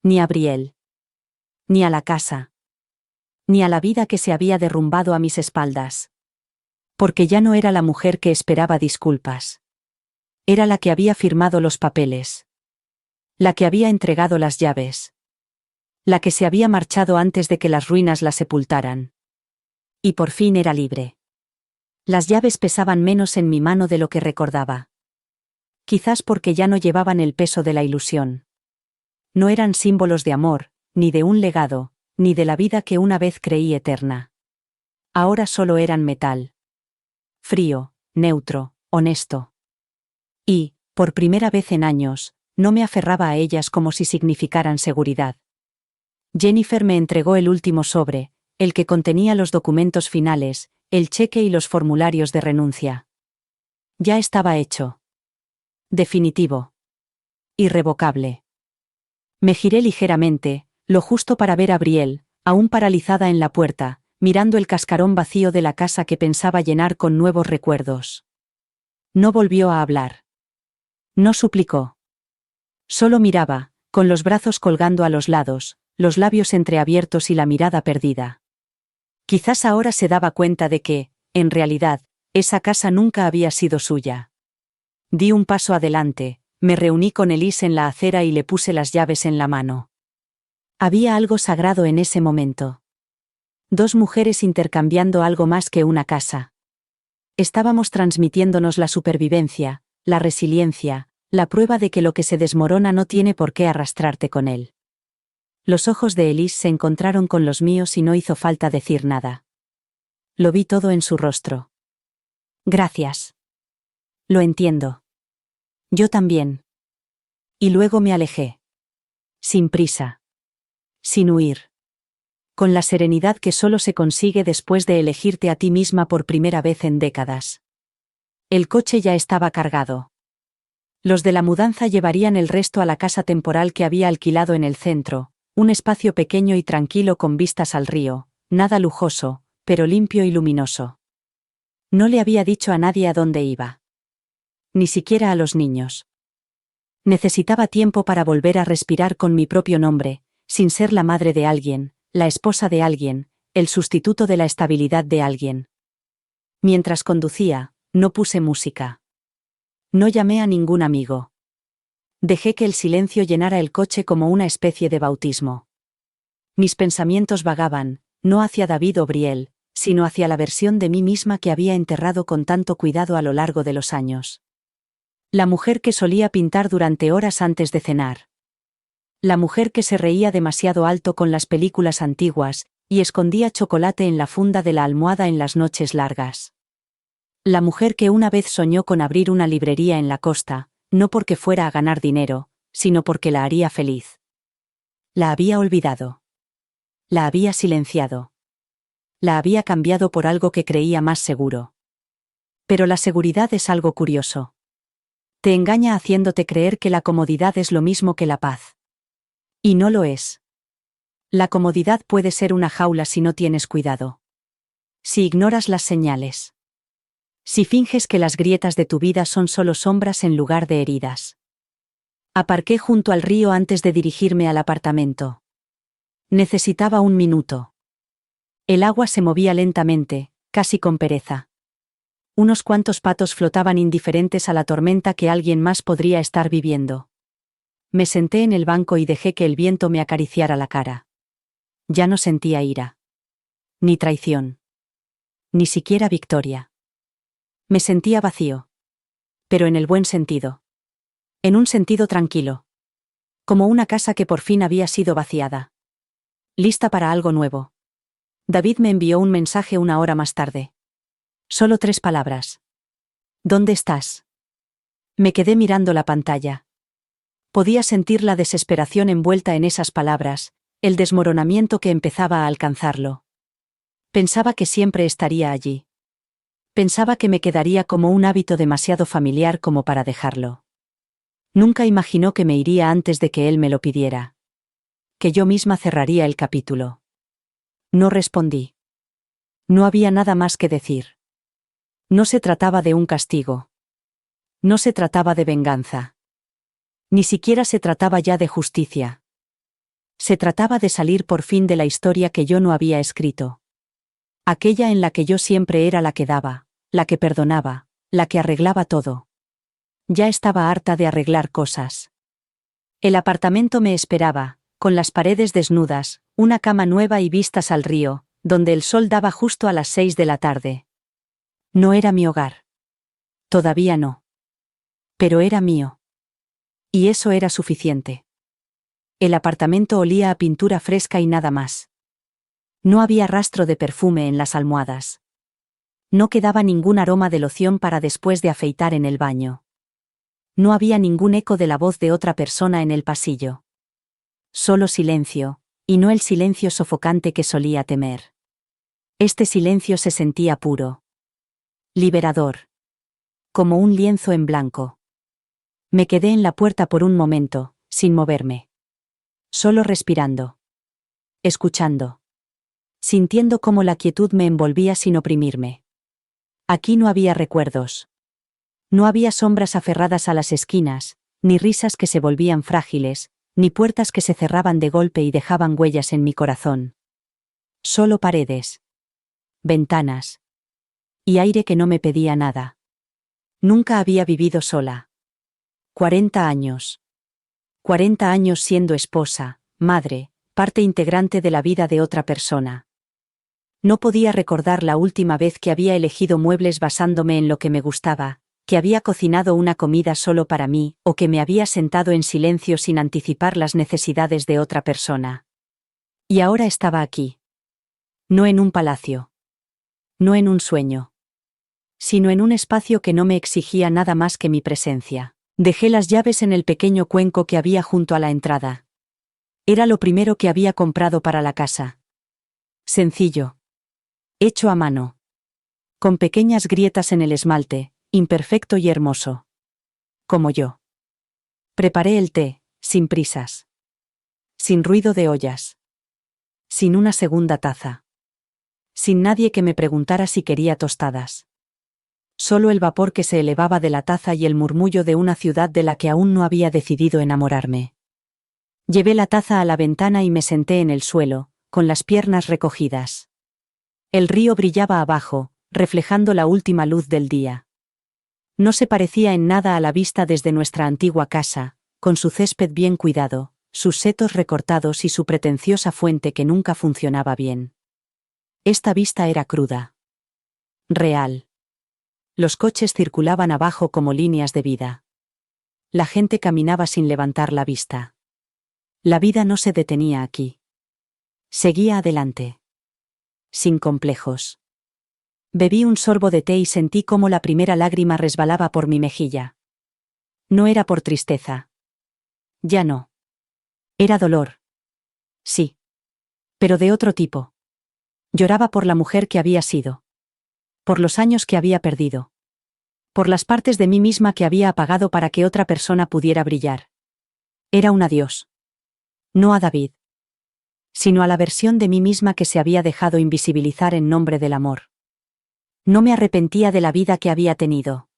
Speaker 1: Ni a Brielle. Ni a la casa. Ni a la vida que se había derrumbado a mis espaldas. Porque ya no era la mujer que esperaba disculpas. Era la que había firmado los papeles. La que había entregado las llaves. La que se había marchado antes de que las ruinas la sepultaran. Y por fin era libre. Las llaves pesaban menos en mi mano de lo que recordaba. Quizás porque ya no llevaban el peso de la ilusión. No eran símbolos de amor, ni de un legado, ni de la vida que una vez creí eterna. Ahora solo eran metal. Frío, neutro, honesto. Y, por primera vez en años, no me aferraba a ellas como si significaran seguridad. Jennifer me entregó el último sobre, el que contenía los documentos finales, el cheque y los formularios de renuncia. Ya estaba hecho. Definitivo. Irrevocable. Me giré ligeramente, lo justo para ver a Brielle, aún paralizada en la puerta, mirando el cascarón vacío de la casa que pensaba llenar con nuevos recuerdos. No volvió a hablar. No suplicó. Solo miraba, con los brazos colgando a los lados, los labios entreabiertos y la mirada perdida. Quizás ahora se daba cuenta de que, en realidad, esa casa nunca había sido suya. Di un paso adelante, me reuní con Elise en la acera y le puse las llaves en la mano. Había algo sagrado en ese momento. Dos mujeres intercambiando algo más que una casa. Estábamos transmitiéndonos la supervivencia, la resiliencia, la prueba de que lo que se desmorona no tiene por qué arrastrarte con él. Los ojos de Elise se encontraron con los míos y no hizo falta decir nada. Lo vi todo en su rostro. Gracias. Lo entiendo. Yo también. Y luego me alejé. Sin prisa. Sin huir. Con la serenidad que solo se consigue después de elegirte a ti misma por primera vez en décadas. El coche ya estaba cargado. Los de la mudanza llevarían el resto a la casa temporal que había alquilado en el centro, un espacio pequeño y tranquilo con vistas al río, nada lujoso, pero limpio y luminoso. No le había dicho a nadie a dónde iba. Ni siquiera a los niños. Necesitaba tiempo para volver a respirar con mi propio nombre, sin ser la madre de alguien, la esposa de alguien, el sustituto de la estabilidad de alguien. Mientras conducía, no puse música. No llamé a ningún amigo. Dejé que el silencio llenara el coche como una especie de bautismo. Mis pensamientos vagaban, no hacia David o Brielle, sino hacia la versión de mí misma que había enterrado con tanto cuidado a lo largo de los años. La mujer que solía pintar durante horas antes de cenar. La mujer que se reía demasiado alto con las películas antiguas, y escondía chocolate en la funda de la almohada en las noches largas. La mujer que una vez soñó con abrir una librería en la costa, no porque fuera a ganar dinero, sino porque la haría feliz. La había olvidado. La había silenciado. La había cambiado por algo que creía más seguro. Pero la seguridad es algo curioso. Te engaña haciéndote creer que la comodidad es lo mismo que la paz. Y no lo es. La comodidad puede ser una jaula si no tienes cuidado. Si ignoras las señales. Si finges que las grietas de tu vida son solo sombras en lugar de heridas. Aparqué junto al río antes de dirigirme al apartamento. Necesitaba un minuto. El agua se movía lentamente, casi con pereza. Unos cuantos patos flotaban indiferentes a la tormenta que alguien más podría estar viviendo. Me senté en el banco y dejé que el viento me acariciara la cara. Ya no sentía ira. Ni traición. Ni siquiera victoria. Me sentía vacío. Pero en el buen sentido. En un sentido tranquilo. Como una casa que por fin había sido vaciada. Lista para algo nuevo. David me envió un mensaje una hora más tarde. Solo 3 palabras. ¿Dónde estás? Me quedé mirando la pantalla. Podía sentir la desesperación envuelta en esas palabras, el desmoronamiento que empezaba a alcanzarlo. Pensaba que siempre estaría allí. Pensaba que me quedaría como un hábito demasiado familiar como para dejarlo. Nunca imaginó que me iría antes de que él me lo pidiera. Que yo misma cerraría el capítulo. No respondí. No había nada más que decir. No se trataba de un castigo. No se trataba de venganza. Ni siquiera se trataba ya de justicia. Se trataba de salir por fin de la historia que yo no había escrito. Aquella en la que yo siempre era la que daba, la que perdonaba, la que arreglaba todo. Ya estaba harta de arreglar cosas. El apartamento me esperaba, con las paredes desnudas, una cama nueva y vistas al río, donde el sol daba justo a las 6 de la tarde. No era mi hogar. Todavía no. Pero era mío. Y eso era suficiente. El apartamento olía a pintura fresca y nada más. No había rastro de perfume en las almohadas. No quedaba ningún aroma de loción para después de afeitar en el baño. No había ningún eco de la voz de otra persona en el pasillo. Solo silencio, y no el silencio sofocante que solía temer. Este silencio se sentía puro. Liberador. Como un lienzo en blanco. Me quedé en la puerta por un momento, sin moverme. Solo respirando. Escuchando. Sintiendo cómo la quietud me envolvía sin oprimirme. Aquí no había recuerdos. No había sombras aferradas a las esquinas, ni risas que se volvían frágiles, ni puertas que se cerraban de golpe y dejaban huellas en mi corazón. Solo paredes. Ventanas. Y aire que no me pedía nada. Nunca había vivido sola. 40 años. 40 años siendo esposa, madre, parte integrante de la vida de otra persona. No podía recordar la última vez que había elegido muebles basándome en lo que me gustaba, que había cocinado una comida solo para mí, o que me había sentado en silencio sin anticipar las necesidades de otra persona. Y ahora estaba aquí. No en un palacio. No en un sueño. Sino en un espacio que no me exigía nada más que mi presencia. Dejé las llaves en el pequeño cuenco que había junto a la entrada. Era lo primero que había comprado para la casa. Sencillo. Hecho a mano. Con pequeñas grietas en el esmalte, imperfecto y hermoso. Como yo. Preparé el té, sin prisas. Sin ruido de ollas. Sin una segunda taza. Sin nadie que me preguntara si quería tostadas. Solo el vapor que se elevaba de la taza y el murmullo de una ciudad de la que aún no había decidido enamorarme. Llevé la taza a la ventana y me senté en el suelo, con las piernas recogidas. El río brillaba abajo, reflejando la última luz del día. No se parecía en nada a la vista desde nuestra antigua casa, con su césped bien cuidado, sus setos recortados y su pretenciosa fuente que nunca funcionaba bien. Esta vista era cruda. Real. Los coches circulaban abajo como líneas de vida. La gente caminaba sin levantar la vista. La vida no se detenía aquí. Seguía adelante. Sin complejos. Bebí un sorbo de té y sentí cómo la primera lágrima resbalaba por mi mejilla. No era por tristeza. Ya no. Era dolor. Sí. Pero de otro tipo. Lloraba por la mujer que había sido. Por los años que había perdido. Por las partes de mí misma que había apagado para que otra persona pudiera brillar. Era un adiós. No a David. Sino a la versión de mí misma que se había dejado invisibilizar en nombre del amor. No me arrepentía de la vida que había tenido.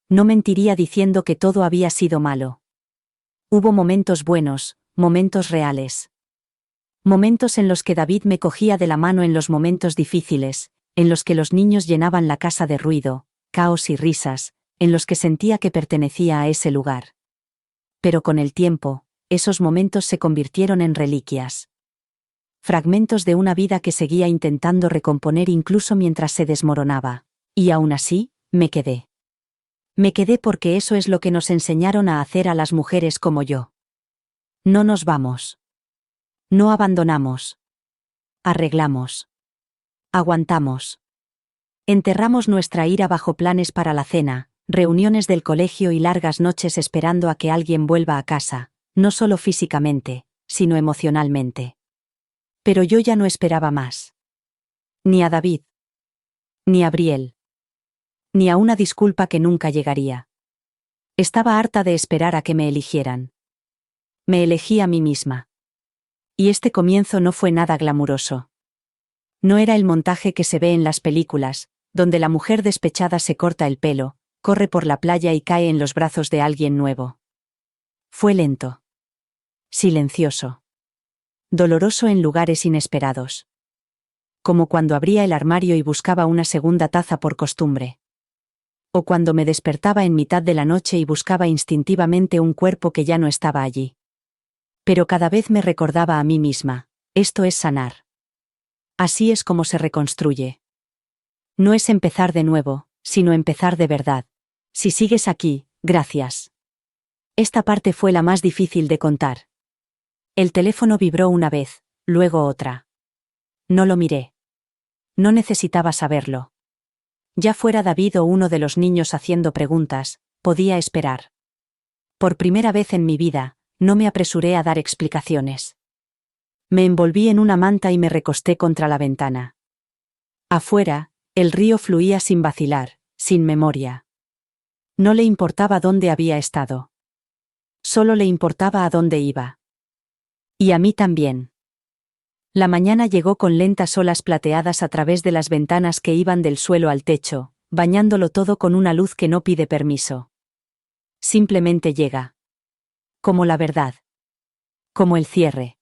Speaker 1: No mentiría diciendo que todo había sido malo. Hubo momentos buenos, momentos reales. Momentos en los que David me cogía de la mano en los momentos difíciles, en los que los niños llenaban la casa de ruido, caos y risas, en los que sentía que pertenecía a ese lugar. Pero con el tiempo, esos momentos se convirtieron en reliquias. Fragmentos de una vida que seguía intentando recomponer incluso mientras se desmoronaba. Y aún así, me quedé. Me quedé porque eso es lo que nos enseñaron a hacer a las mujeres como yo. No nos vamos. No abandonamos. Arreglamos. Aguantamos. Enterramos nuestra ira bajo planes para la cena, reuniones del colegio y largas noches esperando a que alguien vuelva a casa, no solo físicamente, sino emocionalmente. Pero yo ya no esperaba más. Ni a David. Ni a Brielle. Ni a una disculpa que nunca llegaría. Estaba harta de esperar a que me eligieran. Me elegí a mí misma. Y este comienzo no fue nada glamuroso. No era el montaje que se ve en las películas, donde la mujer despechada se corta el pelo, corre por la playa y cae en los brazos de alguien nuevo. Fue lento. Silencioso. Doloroso en lugares inesperados. Como cuando abría el armario y buscaba una segunda taza por costumbre. O cuando me despertaba en mitad de la noche y buscaba instintivamente un cuerpo que ya no estaba allí. Pero cada vez me recordaba a mí misma, esto es sanar. Así es como se reconstruye. No es empezar de nuevo, sino empezar de verdad. Si sigues aquí, gracias. Esta parte fue la más difícil de contar. El teléfono vibró una vez, luego otra. No lo miré. No necesitaba saberlo. Ya fuera David o uno de los niños haciendo preguntas, podía esperar. Por primera vez en mi vida, no me apresuré a dar explicaciones. Me envolví en una manta y me recosté contra la ventana. Afuera, el río fluía sin vacilar, sin memoria. No le importaba dónde había estado. Solo le importaba a dónde iba. Y a mí también. La mañana llegó con lentas olas plateadas a través de las ventanas que iban del suelo al techo, bañándolo todo con una luz que no pide permiso. Simplemente llega. Como la verdad. Como el cierre.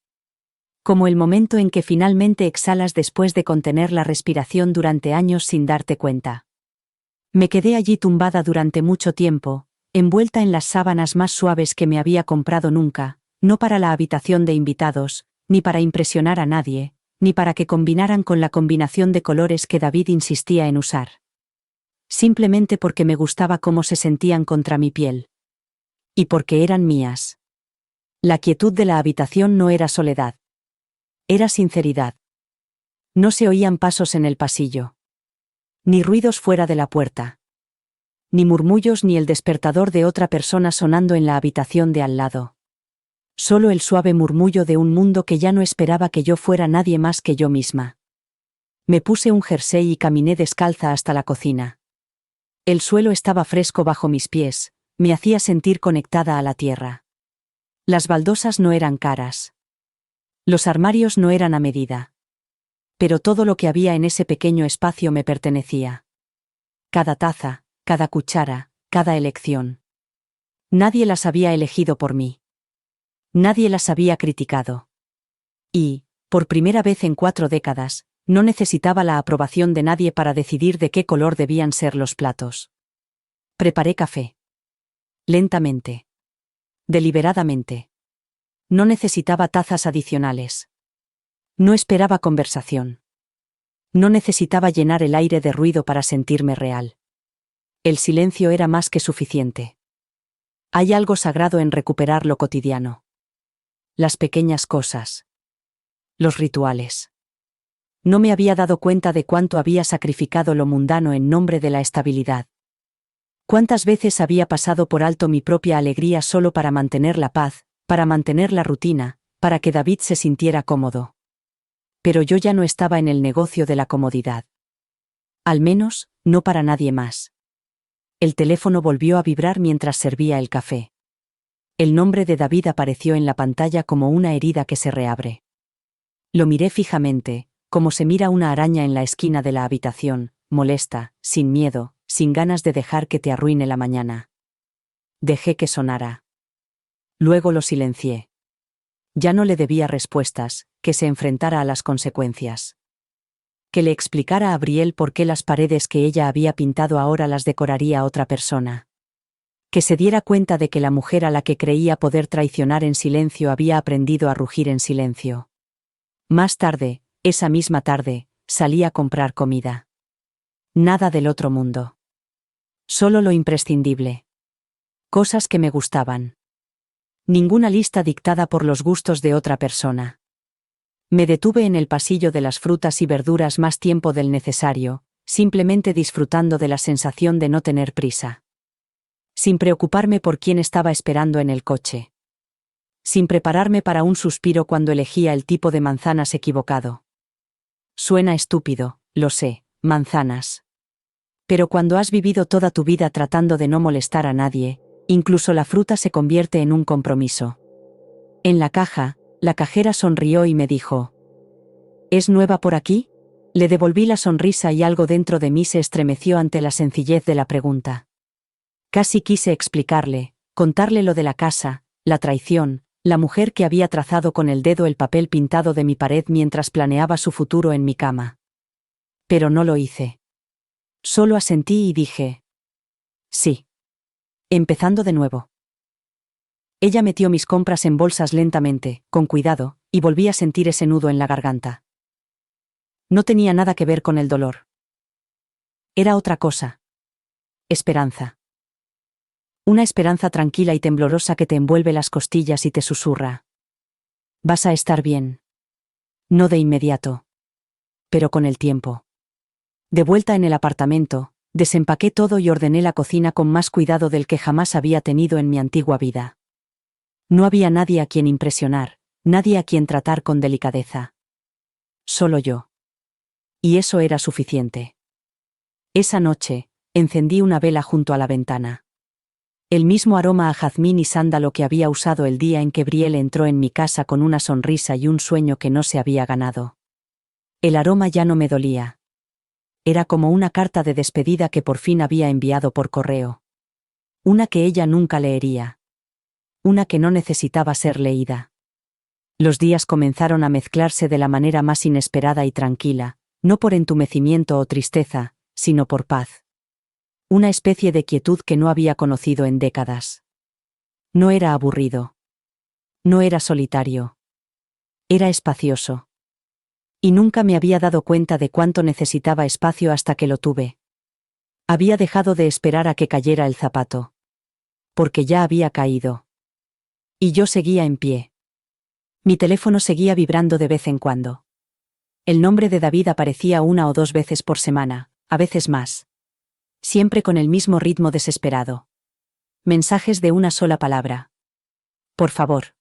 Speaker 1: Como el momento en que finalmente exhalas después de contener la respiración durante años sin darte cuenta. Me quedé allí tumbada durante mucho tiempo, envuelta en las sábanas más suaves que me había comprado nunca, no para la habitación de invitados, ni para impresionar a nadie, ni para que combinaran con la combinación de colores que David insistía en usar. Simplemente porque me gustaba cómo se sentían contra mi piel. Y porque eran mías. La quietud de la habitación no era soledad. Era sinceridad. No se oían pasos en el pasillo. Ni ruidos fuera de la puerta. Ni murmullos ni el despertador de otra persona sonando en la habitación de al lado. Solo el suave murmullo de un mundo que ya no esperaba que yo fuera nadie más que yo misma. Me puse un jersey y caminé descalza hasta la cocina. El suelo estaba fresco bajo mis pies, me hacía sentir conectada a la tierra. Las baldosas no eran caras. Los armarios no eran a medida. Pero todo lo que había en ese pequeño espacio me pertenecía. cada taza, cada cuchara, cada elección. Nadie las había elegido por mí. Nadie las había criticado. Y, por primera vez en 4 décadas, no necesitaba la aprobación de nadie para decidir de qué color debían ser los platos. Preparé café. Lentamente. Deliberadamente. No necesitaba tazas adicionales. No esperaba conversación. No necesitaba llenar el aire de ruido para sentirme real. El silencio era más que suficiente. Hay algo sagrado en recuperar lo cotidiano. Las pequeñas cosas. Los rituales. No me había dado cuenta de cuánto había sacrificado lo mundano en nombre de la estabilidad. Cuántas veces había pasado por alto mi propia alegría solo para mantener la paz, para mantener la rutina, para que David se sintiera cómodo. Pero yo ya no estaba en el negocio de la comodidad. Al menos, no para nadie más. El teléfono volvió a vibrar mientras servía el café. El nombre de David apareció en la pantalla como una herida que se reabre. Lo miré fijamente, como se mira una araña en la esquina de la habitación, molesta, sin miedo, sin ganas de dejar que te arruine la mañana. Dejé que sonara. Luego lo silencié. Ya no le debía respuestas, que se enfrentara a las consecuencias. Que le explicara a Brielle por qué las paredes que ella había pintado ahora las decoraría otra persona. Que se diera cuenta de que la mujer a la que creía poder traicionar en silencio había aprendido a rugir en silencio. Más tarde, esa misma tarde, salí a comprar comida. Nada del otro mundo. Solo lo imprescindible. Cosas que me gustaban. Ninguna lista dictada por los gustos de otra persona. Me detuve en el pasillo de las frutas y verduras más tiempo del necesario, simplemente disfrutando de la sensación de no tener prisa. Sin preocuparme por quién estaba esperando en el coche. Sin prepararme para un suspiro cuando elegía el tipo de manzanas equivocado. Suena estúpido, lo sé, manzanas. Pero cuando has vivido toda tu vida tratando de no molestar a nadie, incluso la fruta se convierte en un compromiso. En la caja, la cajera sonrió y me dijo: ¿Es nueva por aquí? Le devolví la sonrisa y algo dentro de mí se estremeció ante la sencillez de la pregunta. Casi quise explicarle, contarle lo de la casa, la traición, la mujer que había trazado con el dedo el papel pintado de mi pared mientras planeaba su futuro en mi cama. Pero no lo hice. Solo asentí y dije: sí. Empezando de nuevo. Ella metió mis compras en bolsas lentamente, con cuidado, y volví a sentir ese nudo en la garganta. No tenía nada que ver con el dolor. Era otra cosa. Esperanza. Una esperanza tranquila y temblorosa que te envuelve las costillas y te susurra: vas a estar bien. No de inmediato. Pero con el tiempo. De vuelta en el apartamento, desempaqué todo y ordené la cocina con más cuidado del que jamás había tenido en mi antigua vida. No había nadie a quien impresionar, nadie a quien tratar con delicadeza. Solo yo. Y eso era suficiente. Esa noche, encendí una vela junto a la ventana. El mismo aroma a jazmín y sándalo que había usado el día en que Brielle entró en mi casa con una sonrisa y un sueño que no se había ganado. El aroma ya no me dolía. Era como una carta de despedida que por fin había enviado por correo. Una que ella nunca leería. Una que no necesitaba ser leída. Los días comenzaron a mezclarse de la manera más inesperada y tranquila, no por entumecimiento o tristeza, sino por paz. Una especie de quietud que no había conocido en décadas. No era aburrido. No era solitario. Era espacioso. Y nunca me había dado cuenta de cuánto necesitaba espacio hasta que lo tuve. Había dejado de esperar a que cayera el zapato. Porque ya había caído. Y yo seguía en pie. Mi teléfono seguía vibrando de vez en cuando. El nombre de David aparecía 1 o 2 veces por semana, a veces más. Siempre con el mismo ritmo desesperado. Mensajes de una sola palabra. Por favor.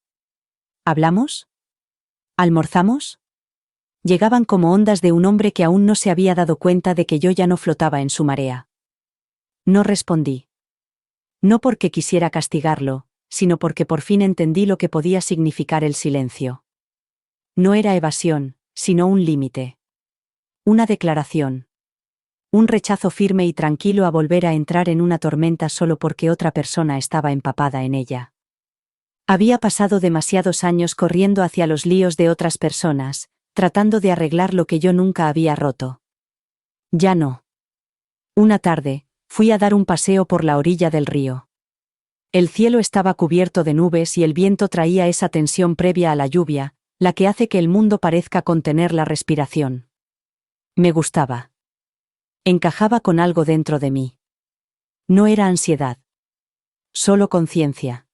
Speaker 1: ¿Hablamos? ¿Almorzamos? Llegaban como ondas de un hombre que aún no se había dado cuenta de que yo ya no flotaba en su marea. No respondí. No porque quisiera castigarlo, sino porque por fin entendí lo que podía significar el silencio. No era evasión, sino un límite. Una declaración. Un rechazo firme y tranquilo a volver a entrar en una tormenta solo porque otra persona estaba empapada en ella. Había pasado demasiados años corriendo hacia los líos de otras personas, tratando de arreglar lo que yo nunca había roto. Ya no. Una tarde, fui a dar un paseo por la orilla del río. El cielo estaba cubierto de nubes y el viento traía esa tensión previa a la lluvia, la que hace que el mundo parezca contener la respiración. Me gustaba. Encajaba con algo dentro de mí. No era ansiedad. Solo conciencia.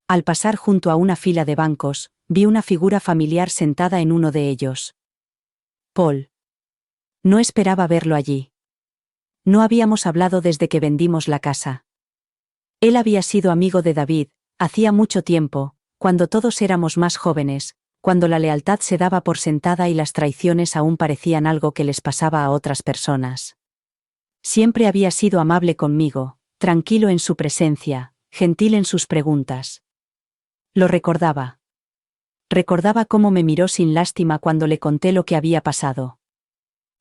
Speaker 1: Al pasar junto a una fila de bancos, vi una figura familiar sentada en uno de ellos. Paul. No esperaba verlo allí. No habíamos hablado desde que vendimos la casa. Él había sido amigo de David, hacía mucho tiempo, cuando todos éramos más jóvenes, cuando la lealtad se daba por sentada y las traiciones aún parecían algo que les pasaba a otras personas. Siempre había sido amable conmigo, tranquilo en su presencia, gentil en sus preguntas. Lo recordaba. Recordaba cómo me miró sin lástima cuando le conté lo que había pasado.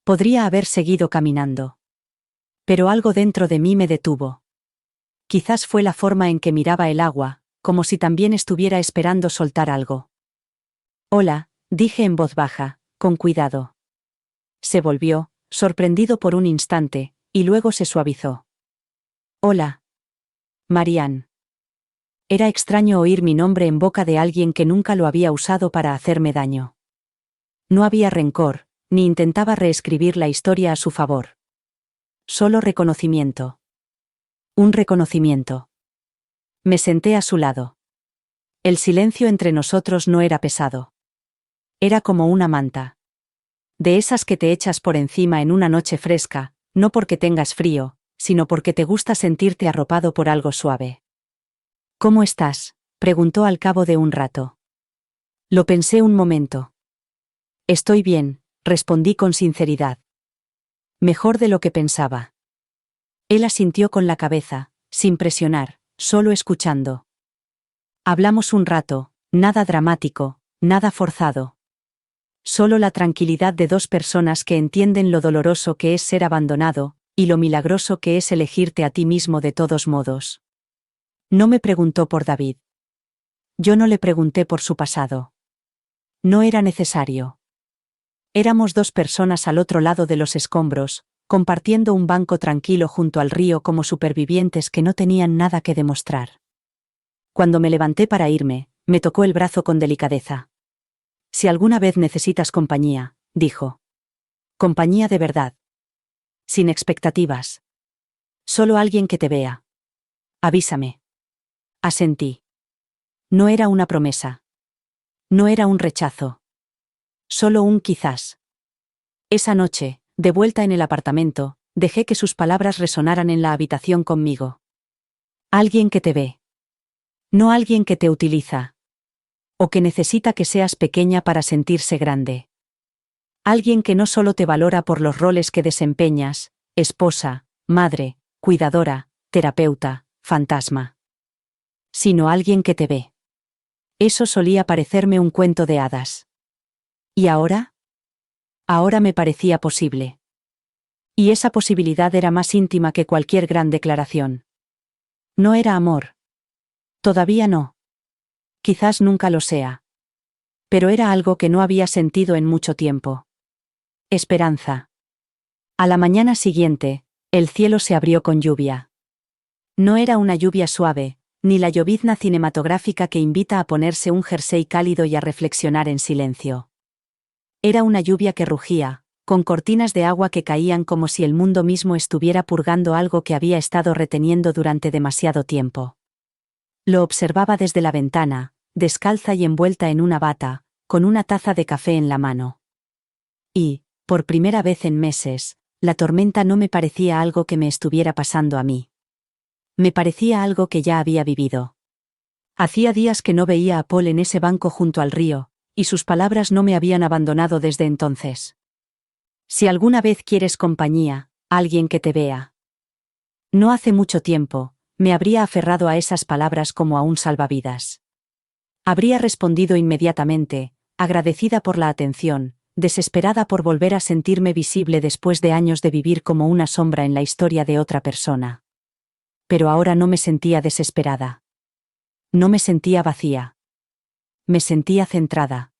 Speaker 1: Podría haber seguido caminando. Pero algo dentro de mí me detuvo. Quizás fue la forma en que miraba el agua, como si también estuviera esperando soltar algo. Hola, dije en voz baja, con cuidado. Se volvió, sorprendido por un instante, y luego se suavizó. Hola. Marianne. Era extraño oír mi nombre en boca de alguien que nunca lo había usado para hacerme daño. No había rencor, ni intentaba reescribir la historia a su favor. Solo reconocimiento. Un reconocimiento. Me senté a su lado. El silencio entre nosotros no era pesado. Era como una manta. De esas que te echas por encima en una noche fresca, no porque tengas frío, sino porque te gusta sentirte arropado por algo suave. ¿Cómo estás?, preguntó al cabo de un rato. Lo pensé un momento. Estoy bien, respondí con sinceridad. Mejor de lo que pensaba. Él asintió con la cabeza, sin presionar, solo escuchando. Hablamos un rato, nada dramático, nada forzado. Solo la tranquilidad de dos personas que entienden lo doloroso que es ser abandonado, y lo milagroso que es elegirte a ti mismo de todos modos. No me preguntó por David. Yo no le pregunté por su pasado. No era necesario. Éramos dos personas al otro lado de los escombros, compartiendo un banco tranquilo junto al río como supervivientes que no tenían nada que demostrar. Cuando me levanté para irme, me tocó el brazo con delicadeza. Si alguna vez necesitas compañía, dijo. Compañía de verdad. Sin expectativas. Solo alguien que te vea. Avísame. Asentí. No era una promesa. No era un rechazo. Solo un quizás. Esa noche, de vuelta en el apartamento, dejé que sus palabras resonaran en la habitación conmigo. Alguien que te ve. No alguien que te utiliza. O que necesita que seas pequeña para sentirse grande. Alguien que no solo te valora por los roles que desempeñas, esposa, madre, cuidadora, terapeuta, fantasma. Sino alguien que te ve. Eso solía parecerme un cuento de hadas. ¿Y ahora? Ahora me parecía posible. Y esa posibilidad era más íntima que cualquier gran declaración. No era amor. Todavía no. Quizás nunca lo sea. Pero era algo que no había sentido en mucho tiempo. Esperanza. A la mañana siguiente, el cielo se abrió con lluvia. No era una lluvia suave, ni la llovizna cinematográfica que invita a ponerse un jersey cálido y a reflexionar en silencio. Era una lluvia que rugía, con cortinas de agua que caían como si el mundo mismo estuviera purgando algo que había estado reteniendo durante demasiado tiempo. Lo observaba desde la ventana, descalza y envuelta en una bata, con una taza de café en la mano. Y, por primera vez en meses, la tormenta no me parecía algo que me estuviera pasando a mí. Me parecía algo que ya había vivido. Hacía días que no veía a Paul en ese banco junto al río, y sus palabras no me habían abandonado desde entonces. Si alguna vez quieres compañía, alguien que te vea. No hace mucho tiempo, me habría aferrado a esas palabras como a un salvavidas. Habría respondido inmediatamente, agradecida por la atención, desesperada por volver a sentirme visible después de años de vivir como una sombra en la historia de otra persona. Pero ahora no me sentía desesperada. No me sentía vacía. Me sentía centrada.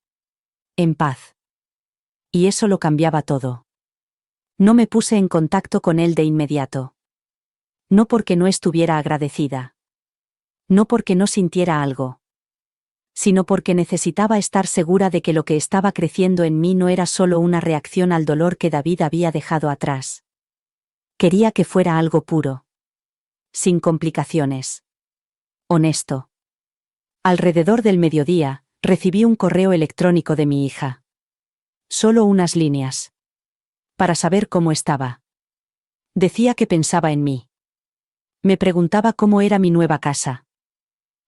Speaker 1: En paz. Y eso lo cambiaba todo. No me puse en contacto con él de inmediato. No porque no estuviera agradecida. No porque no sintiera algo. Sino porque necesitaba estar segura de que lo que estaba creciendo en mí no era solo una reacción al dolor que David había dejado atrás. Quería que fuera algo puro. Sin complicaciones. Honesto. Alrededor del mediodía, recibí un correo electrónico de mi hija. Solo unas líneas. Para saber cómo estaba. Decía que pensaba en mí. Me preguntaba cómo era mi nueva casa.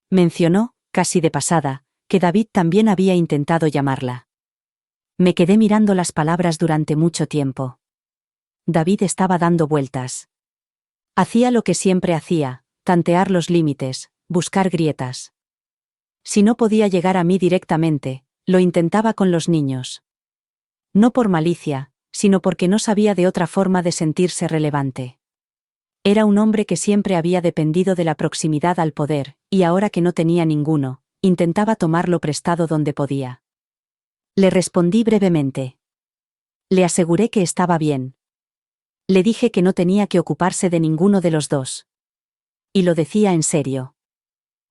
Speaker 1: Mencionó, casi de pasada, que David también había intentado llamarla. Me quedé mirando las palabras durante mucho tiempo. David estaba dando vueltas. Hacía lo que siempre hacía, tantear los límites, buscar grietas. Si no podía llegar a mí directamente, lo intentaba con los niños. No por malicia, sino porque no sabía de otra forma de sentirse relevante. Era un hombre que siempre había dependido de la proximidad al poder, y ahora que no tenía ninguno, intentaba tomarlo prestado donde podía. Le respondí brevemente. Le aseguré que estaba bien. Le dije que no tenía que ocuparse de ninguno de los dos. Y lo decía en serio.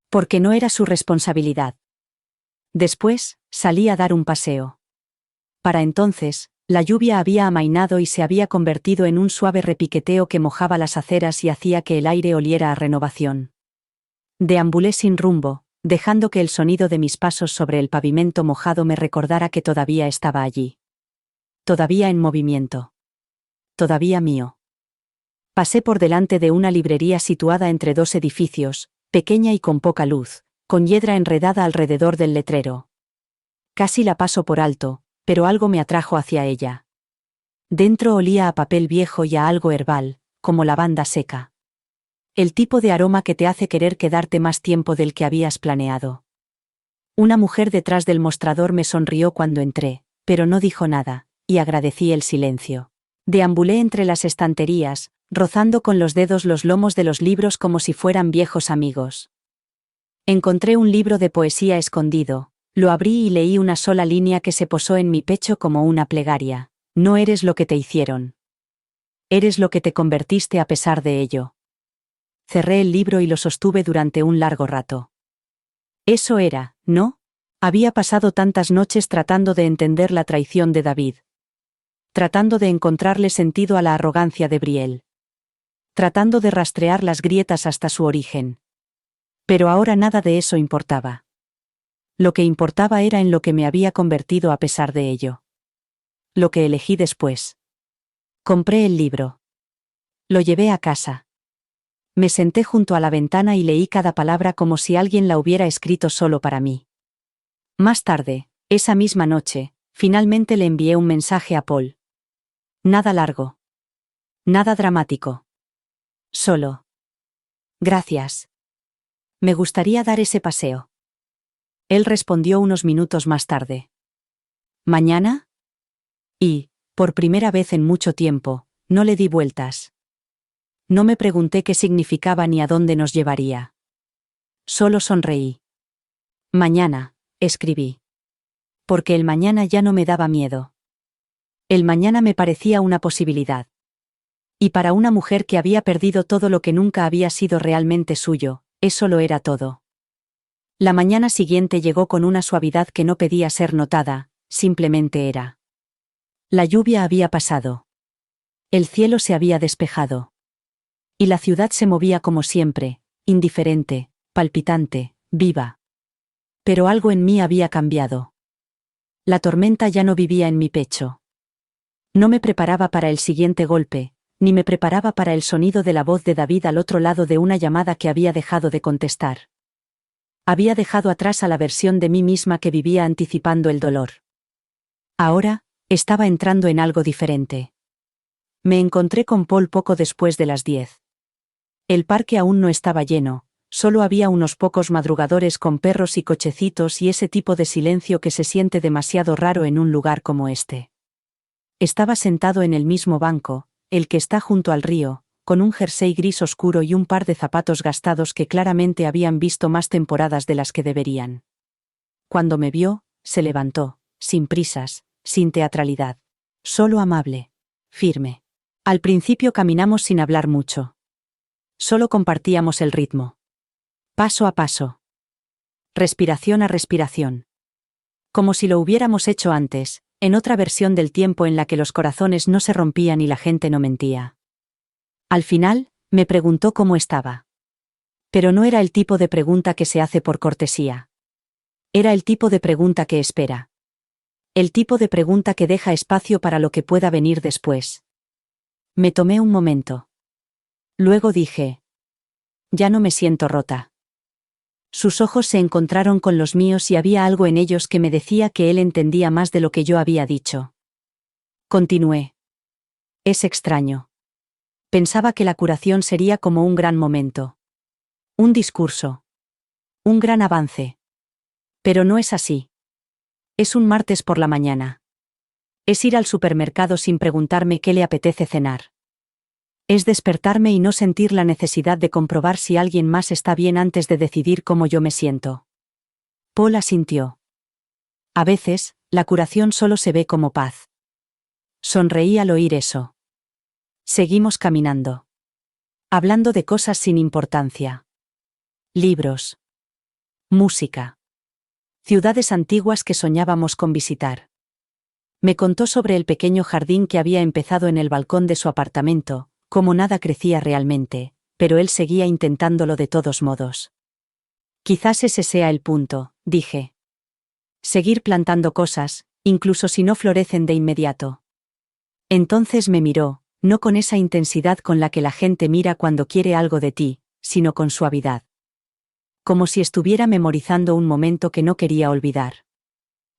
Speaker 1: Porque no era su responsabilidad. Después, salí a dar un paseo. Para entonces, la lluvia había amainado y se había convertido en un suave repiqueteo que mojaba las aceras y hacía que el aire oliera a renovación. Deambulé sin rumbo, dejando que el sonido de mis pasos sobre el pavimento mojado me recordara que todavía estaba allí. Todavía en movimiento. Todavía mío. Pasé por delante de una librería situada entre dos edificios, pequeña y con poca luz, con hiedra enredada alrededor del letrero. Casi la paso por alto, pero algo me atrajo hacia ella. Dentro olía a papel viejo y a algo herbal, como lavanda seca. El tipo de aroma que te hace querer quedarte más tiempo del que habías planeado. Una mujer detrás del mostrador me sonrió cuando entré, pero no dijo nada, y agradecí el silencio. Deambulé entre las estanterías, rozando con los dedos los lomos de los libros como si fueran viejos amigos. Encontré un libro de poesía escondido. Lo abrí y leí una sola línea que se posó en mi pecho como una plegaria. No eres lo que te hicieron. Eres lo que te convertiste a pesar de ello. Cerré el libro y lo sostuve durante un largo rato. Eso era, ¿no? Había pasado tantas noches tratando de entender la traición de David. Tratando de encontrarle sentido a la arrogancia de Brielle. Tratando de rastrear las grietas hasta su origen. Pero ahora nada de eso importaba. Lo que importaba era en lo que me había convertido a pesar de ello. Lo que elegí después. Compré el libro. Lo llevé a casa. Me senté junto a la ventana y leí cada palabra como si alguien la hubiera escrito solo para mí. Más tarde, esa misma noche, finalmente le envié un mensaje a Paul. Nada largo. Nada dramático. Solo. Gracias. Me gustaría dar ese paseo. Él respondió unos minutos más tarde. ¿Mañana? Y, por primera vez en mucho tiempo, no le di vueltas. No me pregunté qué significaba ni a dónde nos llevaría. Solo sonreí. Mañana, escribí. Porque el mañana ya no me daba miedo. El mañana me parecía una posibilidad. Y para una mujer que había perdido todo lo que nunca había sido realmente suyo, eso lo era todo. La mañana siguiente llegó con una suavidad que no pedía ser notada, simplemente era. La lluvia había pasado. El cielo se había despejado. Y la ciudad se movía como siempre, indiferente, palpitante, viva. Pero algo en mí había cambiado. La tormenta ya no vivía en mi pecho. No me preparaba para el siguiente golpe, ni me preparaba para el sonido de la voz de David al otro lado de una llamada que había dejado de contestar. Había dejado atrás a la versión de mí misma que vivía anticipando el dolor. Ahora, estaba entrando en algo diferente. Me encontré con Paul poco después de las 10. El parque aún no estaba lleno, solo había unos pocos madrugadores con perros y cochecitos y ese tipo de silencio que se siente demasiado raro en un lugar como este. Estaba sentado en el mismo banco, el que está junto al río, con un jersey gris oscuro y un par de zapatos gastados que claramente habían visto más temporadas de las que deberían. Cuando me vio, se levantó, sin prisas, sin teatralidad. Solo amable. Firme. Al principio caminamos sin hablar mucho. Solo compartíamos el ritmo. Paso a paso. Respiración a respiración. Como si lo hubiéramos hecho antes, en otra versión del tiempo en la que los corazones no se rompían y la gente no mentía. Al final, me preguntó cómo estaba. Pero no era el tipo de pregunta que se hace por cortesía. Era el tipo de pregunta que espera. El tipo de pregunta que deja espacio para lo que pueda venir después. Me tomé un momento. Luego dije: ya no me siento rota. Sus ojos se encontraron con los míos y había algo en ellos que me decía que él entendía más de lo que yo había dicho. Continué. Es extraño. Pensaba que la curación sería como un gran momento. Un discurso. Un gran avance. Pero no es así. Es un martes por la mañana. Es ir al supermercado sin preguntarme qué le apetece cenar. Es despertarme y no sentir la necesidad de comprobar si alguien más está bien antes de decidir cómo yo me siento. Paul asintió. A veces, la curación solo se ve como paz. Sonreí al oír eso. Seguimos caminando. Hablando de cosas sin importancia. Libros. Música. Ciudades antiguas que soñábamos con visitar. Me contó sobre el pequeño jardín que había empezado en el balcón de su apartamento, como nada crecía realmente, pero él seguía intentándolo de todos modos. Quizás ese sea el punto, dije. Seguir plantando cosas, incluso si no florecen de inmediato. Entonces me miró, no con esa intensidad con la que la gente mira cuando quiere algo de ti, sino con suavidad. Como si estuviera memorizando un momento que no quería olvidar.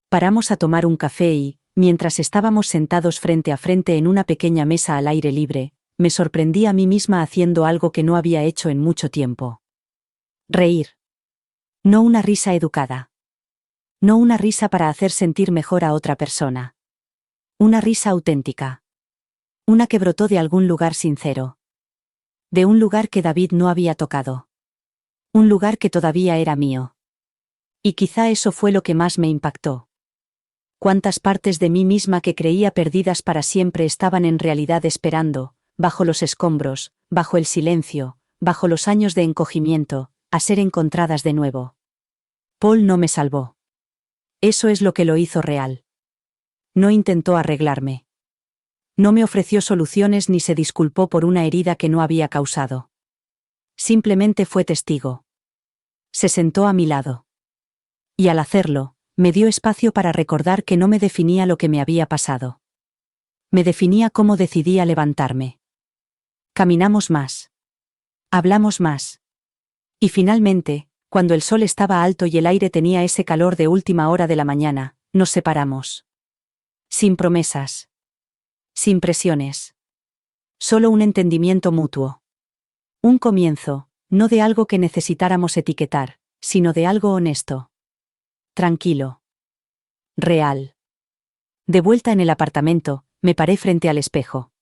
Speaker 1: Paramos a tomar un café y, mientras estábamos sentados frente a frente en una pequeña mesa al aire libre, me sorprendí a mí misma haciendo algo que no había hecho en mucho tiempo. Reír. No una risa educada. No una risa para hacer sentir mejor a otra persona. Una risa auténtica. Una que brotó de algún lugar sincero. De un lugar que David no había tocado. Un lugar que todavía era mío. Y quizá eso fue lo que más me impactó. Cuántas partes de mí misma que creía perdidas para siempre estaban en realidad esperando, bajo los escombros, bajo el silencio, bajo los años de encogimiento, a ser encontradas de nuevo. Paul no me salvó. Eso es lo que lo hizo real. No intentó arreglarme. No me ofreció soluciones ni se disculpó por una herida que no había causado. Simplemente fue testigo. Se sentó a mi lado. Y al hacerlo, me dio espacio para recordar que no me definía lo que me había pasado. Me definía cómo decidía levantarme. Caminamos más. Hablamos más. Y finalmente, cuando el sol estaba alto y el aire tenía ese calor de última hora de la mañana, nos separamos. Sin promesas. Sin presiones. Solo un entendimiento mutuo. Un comienzo, no de algo que necesitáramos etiquetar, sino de algo honesto. Tranquilo. Real. De vuelta en el apartamento, me paré frente al espejo.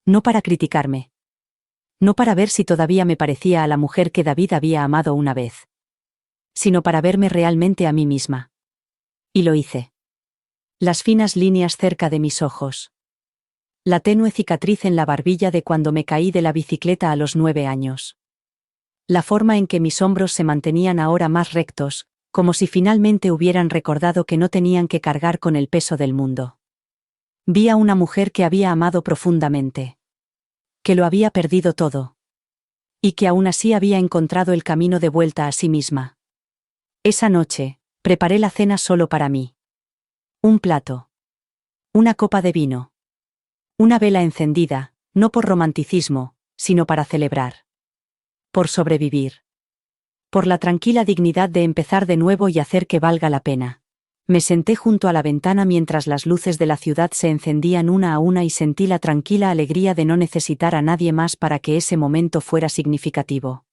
Speaker 1: No para criticarme. No para ver si todavía me parecía a la mujer que David había amado una vez. Sino para verme realmente a mí misma. Y lo hice. Las finas líneas cerca de mis ojos. La tenue cicatriz en la barbilla de cuando me caí de la bicicleta a los 9 años. La forma en que mis hombros se mantenían ahora más rectos, como si finalmente hubieran recordado que no tenían que cargar con el peso del mundo. Vi a una mujer que había amado profundamente. Que lo había perdido todo. Y que aún así había encontrado el camino de vuelta a sí misma. Esa noche, preparé la cena solo para mí. Un plato. Una copa de vino. Una vela encendida, no por romanticismo, sino para celebrar. Por sobrevivir. Por la tranquila dignidad de empezar de nuevo y hacer que valga la pena. Me senté junto a la ventana mientras las luces de la ciudad se encendían una a una y sentí la tranquila alegría de no necesitar a nadie más para que ese momento fuera significativo.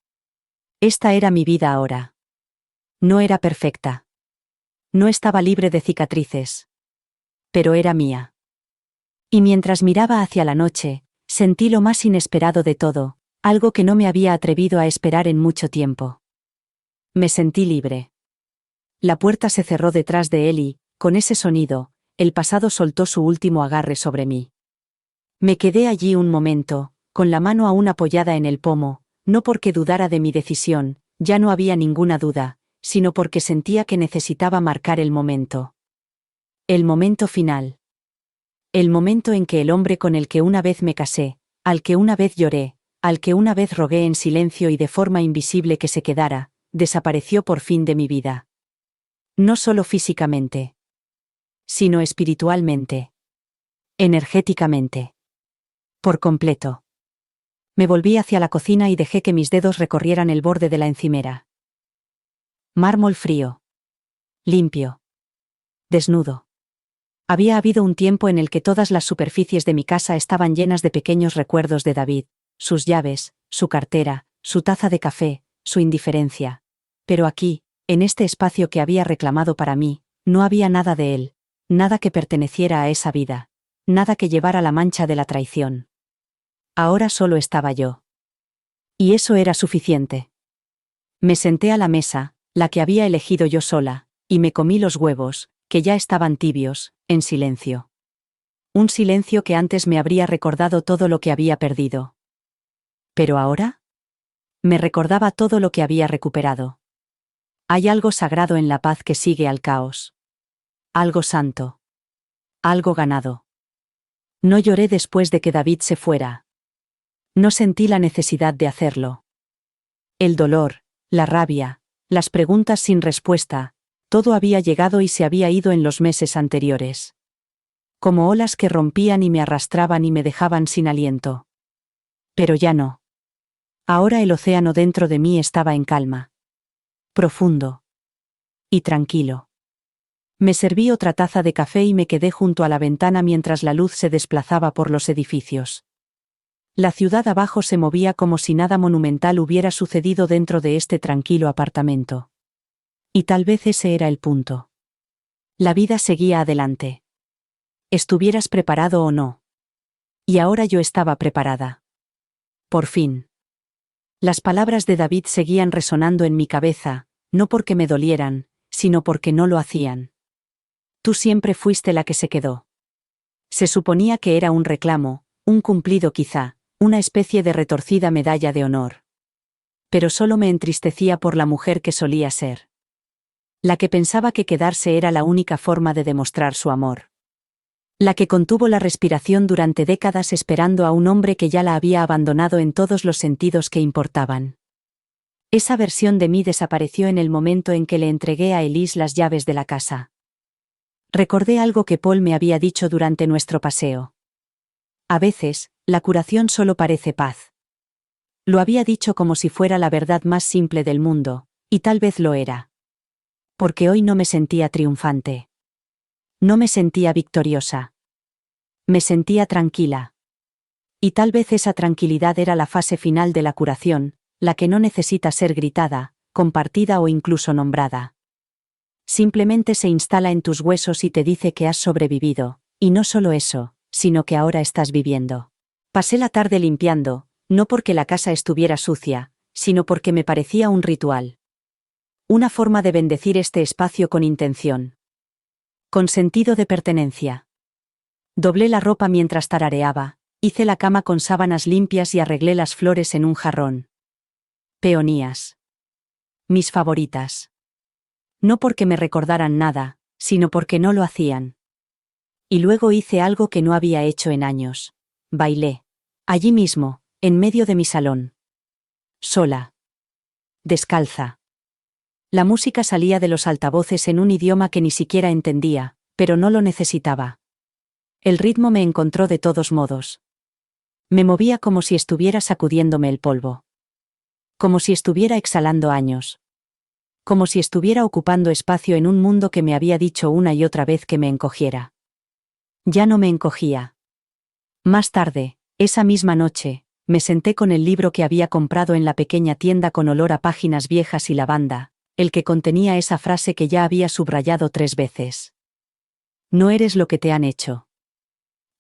Speaker 1: Esta era mi vida ahora. No era perfecta. No estaba libre de cicatrices. Pero era mía. Y mientras miraba hacia la noche, sentí lo más inesperado de todo, algo que no me había atrevido a esperar en mucho tiempo. Me sentí libre. La puerta se cerró detrás de él y, con ese sonido, el pasado soltó su último agarre sobre mí. Me quedé allí un momento, con la mano aún apoyada en el pomo, no porque dudara de mi decisión, ya no había ninguna duda, sino porque sentía que necesitaba marcar el momento. El momento final. El momento en que el hombre con el que una vez me casé, al que una vez lloré, al que una vez rogué en silencio y de forma invisible que se quedara, desapareció por fin de mi vida. No solo físicamente, sino espiritualmente. Energéticamente. Por completo. Me volví hacia la cocina y dejé que mis dedos recorrieran el borde de la encimera. Mármol frío. Limpio. Desnudo. Había habido un tiempo en el que todas las superficies de mi casa estaban llenas de pequeños recuerdos de David, sus llaves, su cartera, su taza de café, su indiferencia. Pero aquí, en este espacio que había reclamado para mí, no había nada de él, nada que perteneciera a esa vida, nada que llevara la mancha de la traición. Ahora solo estaba yo. Y eso era suficiente. Me senté a la mesa, la que había elegido yo sola, y me comí los huevos, que ya estaban tibios, en silencio. Un silencio que antes me habría recordado todo lo que había perdido. ¿Pero ahora? Me recordaba todo lo que había recuperado. Hay algo sagrado en la paz que sigue al caos. Algo santo. Algo ganado. No lloré después de que David se fuera. No sentí la necesidad de hacerlo. El dolor, la rabia, las preguntas sin respuesta, todo había llegado y se había ido en los meses anteriores. Como olas que rompían y me arrastraban y me dejaban sin aliento. Pero ya no. Ahora el océano dentro de mí estaba en calma. Profundo. Y tranquilo. Me serví otra taza de café y me quedé junto a la ventana mientras la luz se desplazaba por los edificios. La ciudad abajo se movía como si nada monumental hubiera sucedido dentro de este tranquilo apartamento. Y tal vez ese era el punto. La vida seguía adelante. Estuvieras preparado o no. Y ahora yo estaba preparada. Por fin. Las palabras de David seguían resonando en mi cabeza, no porque me dolieran, sino porque no lo hacían. Tú siempre fuiste la que se quedó. Se suponía que era un reclamo, un cumplido quizá, una especie de retorcida medalla de honor. Pero solo me entristecía por la mujer que solía ser. La que pensaba que quedarse era la única forma de demostrar su amor. La que contuvo la respiración durante décadas esperando a un hombre que ya la había abandonado en todos los sentidos que importaban. Esa versión de mí desapareció en el momento en que le entregué a Elise las llaves de la casa. Recordé algo que Paul me había dicho durante nuestro paseo. A veces, la curación solo parece paz. Lo había dicho como si fuera la verdad más simple del mundo, y tal vez lo era. Porque hoy no me sentía triunfante. No me sentía victoriosa. Me sentía tranquila. Y tal vez esa tranquilidad era la fase final de la curación, la que no necesita ser gritada, compartida o incluso nombrada. Simplemente se instala en tus huesos y te dice que has sobrevivido, y no solo eso, sino que ahora estás viviendo. Pasé la tarde limpiando, no porque la casa estuviera sucia, sino porque me parecía un ritual. Una forma de bendecir este espacio con intención. Con sentido de pertenencia. Doblé la ropa mientras tarareaba, hice la cama con sábanas limpias y arreglé las flores en un jarrón. Peonías. Mis favoritas. No porque me recordaran nada, sino porque no lo hacían. Y luego hice algo que no había hecho en años. Bailé. Allí mismo, en medio de mi salón. Sola. Descalza. La música salía de los altavoces en un idioma que ni siquiera entendía, pero no lo necesitaba. El ritmo me encontró de todos modos. Me movía como si estuviera sacudiéndome el polvo. Como si estuviera exhalando años. Como si estuviera ocupando espacio en un mundo que me había dicho una y otra vez que me encogiera. Ya no me encogía. Más tarde, esa misma noche, me senté con el libro que había comprado en la pequeña tienda con olor a páginas viejas y lavanda, el que contenía esa frase que ya había subrayado 3 veces. No eres lo que te han hecho.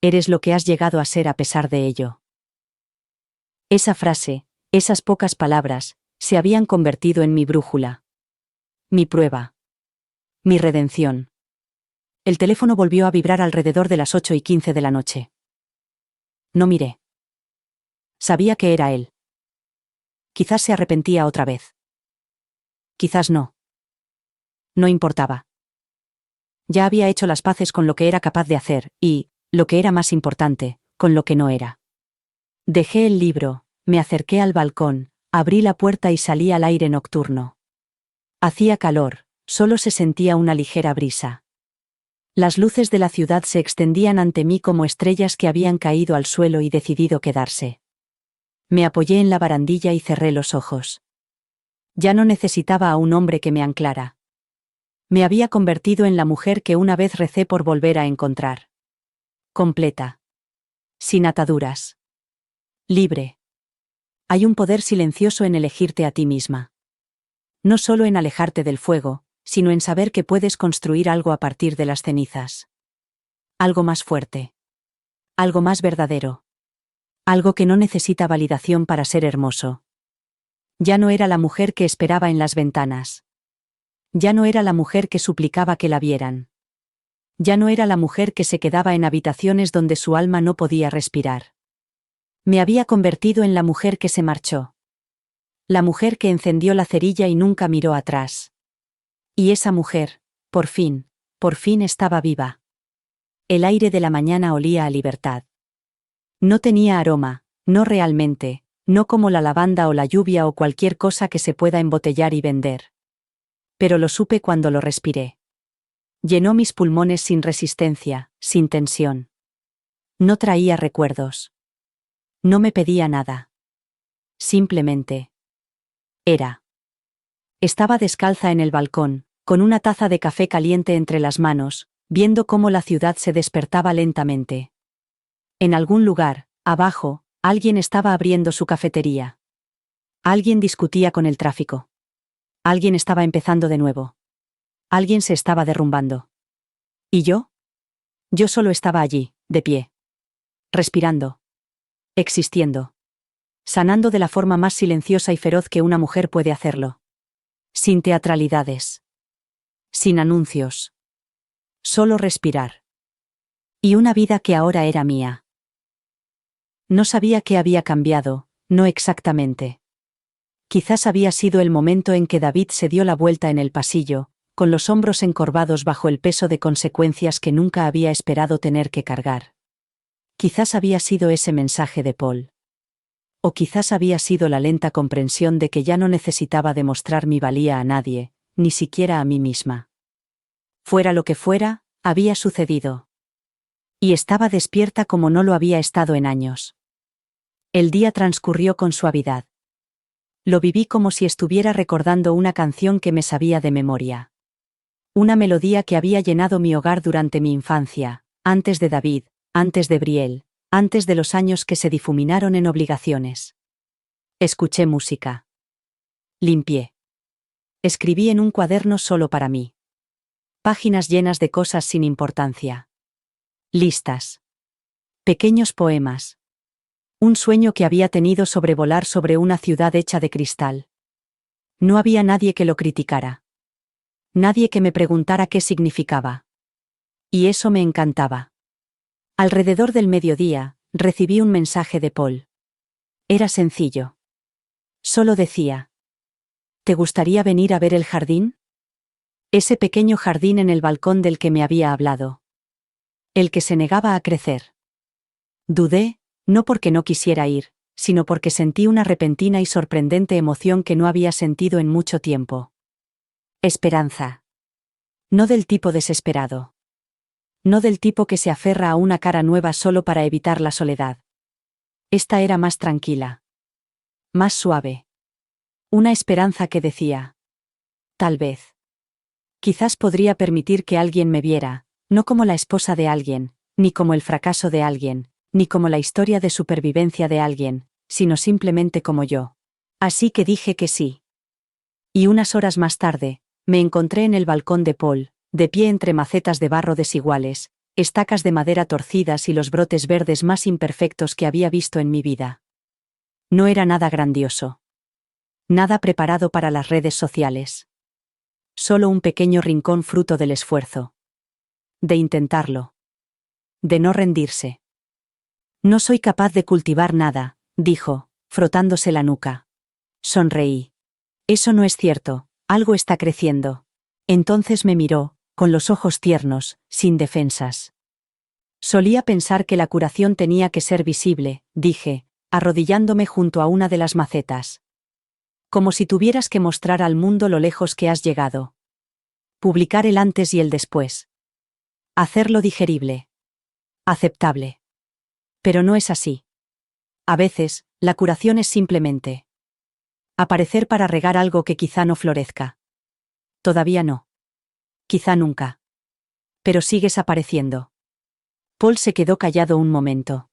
Speaker 1: eres lo que has llegado a ser a pesar de ello. Esa frase, esas pocas palabras, se habían convertido en mi brújula. Mi prueba. Mi redención. El teléfono volvió a vibrar alrededor de las 8:15 de la noche. No miré. Sabía que era él. Quizás se arrepentía otra vez. Quizás no. No importaba. Ya había hecho las paces con lo que era capaz de hacer, y, lo que era más importante, con lo que no era. Dejé el libro, me acerqué al balcón, abrí la puerta y salí al aire nocturno. Hacía calor, solo se sentía una ligera brisa. Las luces de la ciudad se extendían ante mí como estrellas que habían caído al suelo y decidido quedarse. Me apoyé en la barandilla y cerré los ojos. Ya no necesitaba a un hombre que me anclara. Me había convertido en la mujer que una vez recé por volver a encontrar. Completa. Sin ataduras. Libre. Hay un poder silencioso en elegirte a ti misma. No solo en alejarte del fuego, sino en saber que puedes construir algo a partir de las cenizas. Algo más fuerte. Algo más verdadero. Algo que no necesita validación para ser hermoso. Ya no era la mujer que esperaba en las ventanas. Ya no era la mujer que suplicaba que la vieran. Ya no era la mujer que se quedaba en habitaciones donde su alma no podía respirar. Me había convertido en la mujer que se marchó. La mujer que encendió la cerilla y nunca miró atrás. Y esa mujer, por fin estaba viva. El aire de la mañana olía a libertad. No tenía aroma, no realmente, no como la lavanda o la lluvia o cualquier cosa que se pueda embotellar y vender. Pero lo supe cuando lo respiré. Llenó mis pulmones sin resistencia, sin tensión. No traía recuerdos. No me pedía nada. Simplemente. Era. Estaba descalza en el balcón, con una taza de café caliente entre las manos, viendo cómo la ciudad se despertaba lentamente. En algún lugar, abajo, alguien estaba abriendo su cafetería. Alguien discutía con el tráfico. Alguien estaba empezando de nuevo. Alguien se estaba derrumbando. ¿Y yo? Yo solo estaba allí, de pie. Respirando. Existiendo. Sanando de la forma más silenciosa y feroz que una mujer puede hacerlo. Sin teatralidades. Sin anuncios. Solo respirar. Y una vida que ahora era mía. No sabía qué había cambiado, no exactamente. Quizás había sido el momento en que David se dio la vuelta en el pasillo, con los hombros encorvados bajo el peso de consecuencias que nunca había esperado tener que cargar. Quizás había sido ese mensaje de Paul. O quizás había sido la lenta comprensión de que ya no necesitaba demostrar mi valía a nadie, ni siquiera a mí misma. Fuera lo que fuera, había sucedido. Y estaba despierta como no lo había estado en años. El día transcurrió con suavidad. Lo viví como si estuviera recordando una canción que me sabía de memoria. Una melodía que había llenado mi hogar durante mi infancia, antes de David, antes de Brielle, antes de los años que se difuminaron en obligaciones. Escuché música. Limpié. Escribí en un cuaderno solo para mí. Páginas llenas de cosas sin importancia. Listas. Pequeños poemas. Un sueño que había tenido sobre volar sobre una ciudad hecha de cristal. No había nadie que lo criticara. Nadie que me preguntara qué significaba. Y eso me encantaba. Alrededor del mediodía, recibí un mensaje de Paul. Era sencillo. Solo decía: ¿te gustaría venir a ver el jardín? Ese pequeño jardín en el balcón del que me había hablado. El que se negaba a crecer. Dudé, no porque no quisiera ir, sino porque sentí una repentina y sorprendente emoción que no había sentido en mucho tiempo. Esperanza. No del tipo desesperado. No del tipo que se aferra a una cara nueva solo para evitar la soledad. Esta era más tranquila. Más suave. Una esperanza que decía: tal vez. Quizás podría permitir que alguien me viera, no como la esposa de alguien, ni como el fracaso de alguien, ni como la historia de supervivencia de alguien, sino simplemente como yo. Así que dije que sí. Y unas horas más tarde, me encontré en el balcón de Paul, de pie entre macetas de barro desiguales, estacas de madera torcidas y los brotes verdes más imperfectos que había visto en mi vida. No era nada grandioso. Nada preparado para las redes sociales. Solo un pequeño rincón fruto del esfuerzo. De intentarlo. De no rendirse. No soy capaz de cultivar nada, dijo, frotándose la nuca. Sonreí. Eso no es cierto, algo está creciendo. Entonces me miró, con los ojos tiernos, sin defensas. Solía pensar que la curación tenía que ser visible, dije, arrodillándome junto a una de las macetas. Como si tuvieras que mostrar al mundo lo lejos que has llegado. Publicar el antes y el después. Hacerlo digerible. Aceptable. Pero no es así. A veces, la curación es simplemente aparecer para regar algo que quizá no florezca. Todavía no. Quizá nunca. Pero sigues apareciendo. Paul se quedó callado un momento.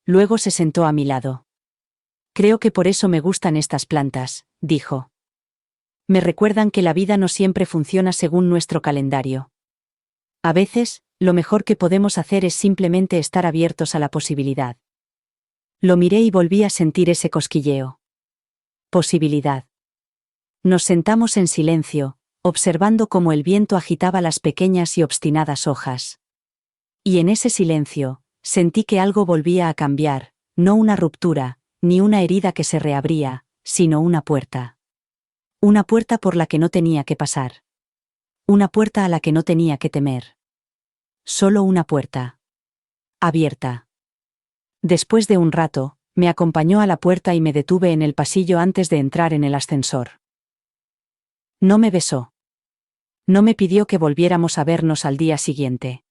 Speaker 1: Luego se sentó a mi lado. Creo que por eso me gustan estas plantas, dijo. Me recuerdan que la vida no siempre funciona según nuestro calendario. A veces, lo mejor que podemos hacer es simplemente estar abiertos a la posibilidad. Lo miré y volví a sentir ese cosquilleo. Posibilidad. Nos sentamos en silencio, observando cómo el viento agitaba las pequeñas y obstinadas hojas. Y en ese silencio, sentí que algo volvía a cambiar, no una ruptura, ni una herida que se reabría, sino una puerta. Una puerta por la que no tenía que pasar. Una puerta a la que no tenía que temer. Solo una puerta. Abierta. Después de un rato, me acompañó a la puerta y me detuve en el pasillo antes de entrar en el ascensor. No me besó. No me pidió que volviéramos a vernos al día siguiente.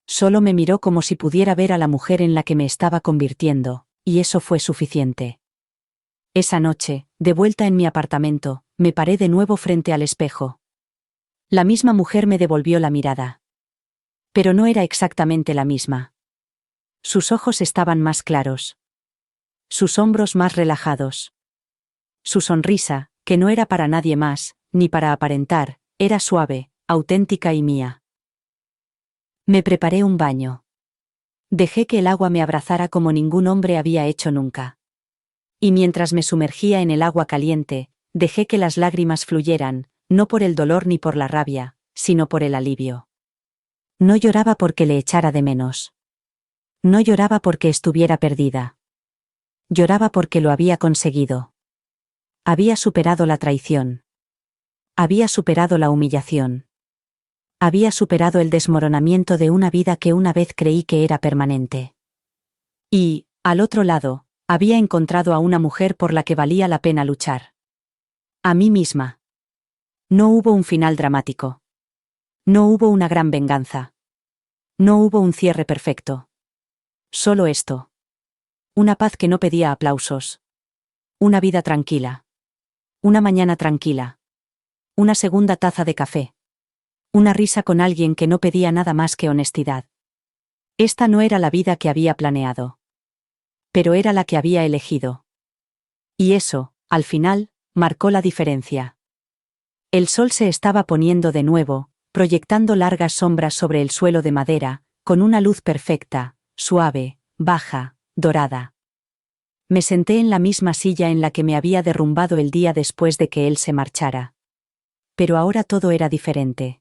Speaker 1: Solo me miró como si pudiera ver a la mujer en la que me estaba convirtiendo, y eso fue suficiente. Esa noche, de vuelta en mi apartamento, me paré de nuevo frente al espejo. La misma mujer me devolvió la mirada. Pero no era exactamente la misma. Sus ojos estaban más claros. Sus hombros más relajados. Su sonrisa, que no era para nadie más, ni para aparentar, era suave, auténtica y mía. Me preparé un baño. Dejé que el agua me abrazara como ningún hombre había hecho nunca. Y mientras me sumergía en el agua caliente, dejé que las lágrimas fluyeran, no por el dolor ni por la rabia, sino por el alivio. No lloraba porque le echara de menos. No lloraba porque estuviera perdida. Lloraba porque lo había conseguido. Había superado la traición. Había superado la humillación. Había superado el desmoronamiento de una vida que una vez creí que era permanente. Y, al otro lado, había encontrado a una mujer por la que valía la pena luchar. A mí misma. No hubo un final dramático. No hubo una gran venganza. No hubo un cierre perfecto. Solo esto. Una paz que no pedía aplausos. Una vida tranquila. Una mañana tranquila. Una segunda taza de café. Una risa con alguien que no pedía nada más que honestidad. Esta no era la vida que había planeado. Pero era la que había elegido. Y eso, al final, marcó la diferencia. El sol se estaba poniendo de nuevo, proyectando largas sombras sobre el suelo de madera, con una luz perfecta, suave, baja, dorada. Me senté en la misma silla en la que me había derrumbado el día después de que él se marchara. Pero ahora todo era diferente.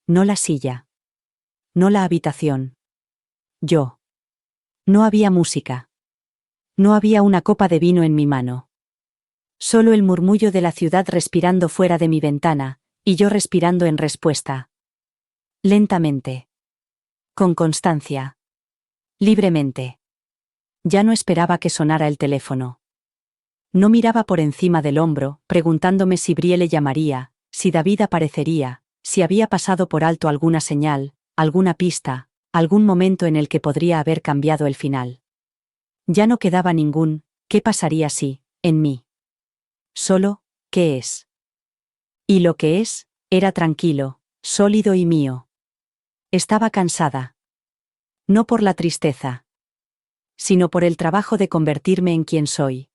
Speaker 1: No la silla. No la habitación. Yo. No había música. No había una copa de vino en mi mano. Solo el murmullo de la ciudad respirando fuera de mi ventana, y yo respirando en respuesta. Lentamente. Con constancia. Libremente. Ya no esperaba que sonara el teléfono. No miraba por encima del hombro, preguntándome si Brielle llamaría, si David aparecería, si había pasado por alto alguna señal, alguna pista, algún momento en el que podría haber cambiado el final. Ya no quedaba ningún, ¿qué pasaría si?, en mí. Solo, ¿qué es? Y lo que es, era tranquilo, sólido y mío. Estaba cansada. No por la tristeza, sino por el trabajo de convertirme en quien soy.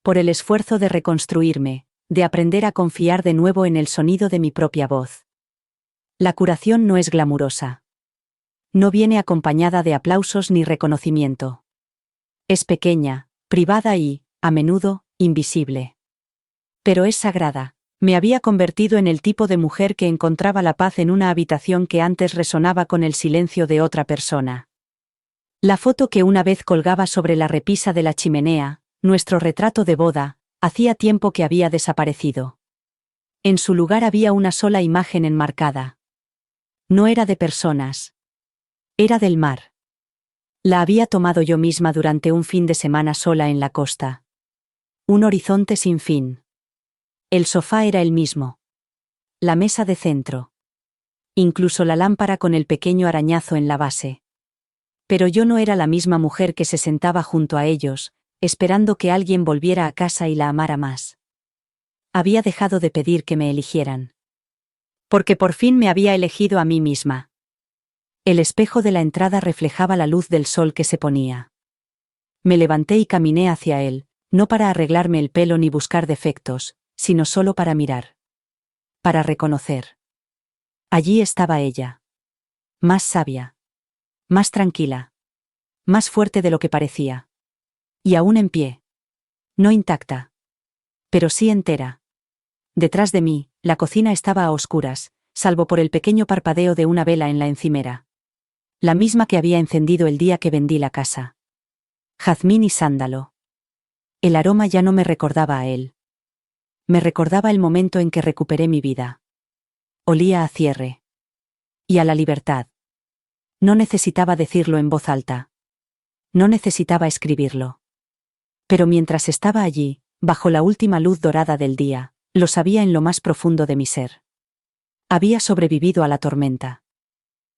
Speaker 1: Por el esfuerzo de reconstruirme, de aprender a confiar de nuevo en el sonido de mi propia voz. La curación no es glamurosa. No viene acompañada de aplausos ni reconocimiento. Es pequeña, privada y, a menudo, invisible. Pero es sagrada. Me había convertido en el tipo de mujer que encontraba la paz en una habitación que antes resonaba con el silencio de otra persona. La foto que una vez colgaba sobre la repisa de la chimenea, nuestro retrato de boda, hacía tiempo que había desaparecido. En su lugar había una sola imagen enmarcada. No era de personas. Era del mar. La había tomado yo misma durante un fin de semana sola en la costa. Un horizonte sin fin. El sofá era el mismo. La mesa de centro. Incluso la lámpara con el pequeño arañazo en la base. Pero yo no era la misma mujer que se sentaba junto a ellos, esperando que alguien volviera a casa y la amara más. Había dejado de pedir que me eligieran. Porque por fin me había elegido a mí misma. El espejo de la entrada reflejaba la luz del sol que se ponía. Me levanté y caminé hacia él, no para arreglarme el pelo ni buscar defectos, sino solo para mirar. Para reconocer. Allí estaba ella. Más sabia. Más tranquila. Más fuerte de lo que parecía. Y aún en pie. No intacta. Pero sí entera. Detrás de mí, la cocina estaba a oscuras, salvo por el pequeño parpadeo de una vela en la encimera. La misma que había encendido el día que vendí la casa. Jazmín y sándalo. El aroma ya no me recordaba a él. Me recordaba el momento en que recuperé mi vida. Olía a cierre. Y a la libertad. No necesitaba decirlo en voz alta. No necesitaba escribirlo. Pero mientras estaba allí, bajo la última luz dorada del día, lo sabía en lo más profundo de mi ser. Había sobrevivido a la tormenta.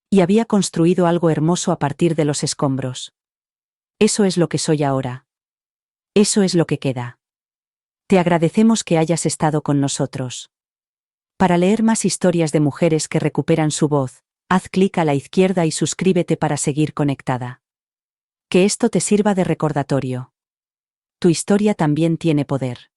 Speaker 1: Y había construido algo hermoso a partir de los escombros. Eso es lo que soy ahora. Eso es lo que queda. Te agradecemos que hayas estado con nosotros. Para leer más historias de mujeres que recuperan su voz, haz clic a la izquierda y suscríbete para seguir conectada. Que esto te sirva de recordatorio. Tu historia también tiene poder.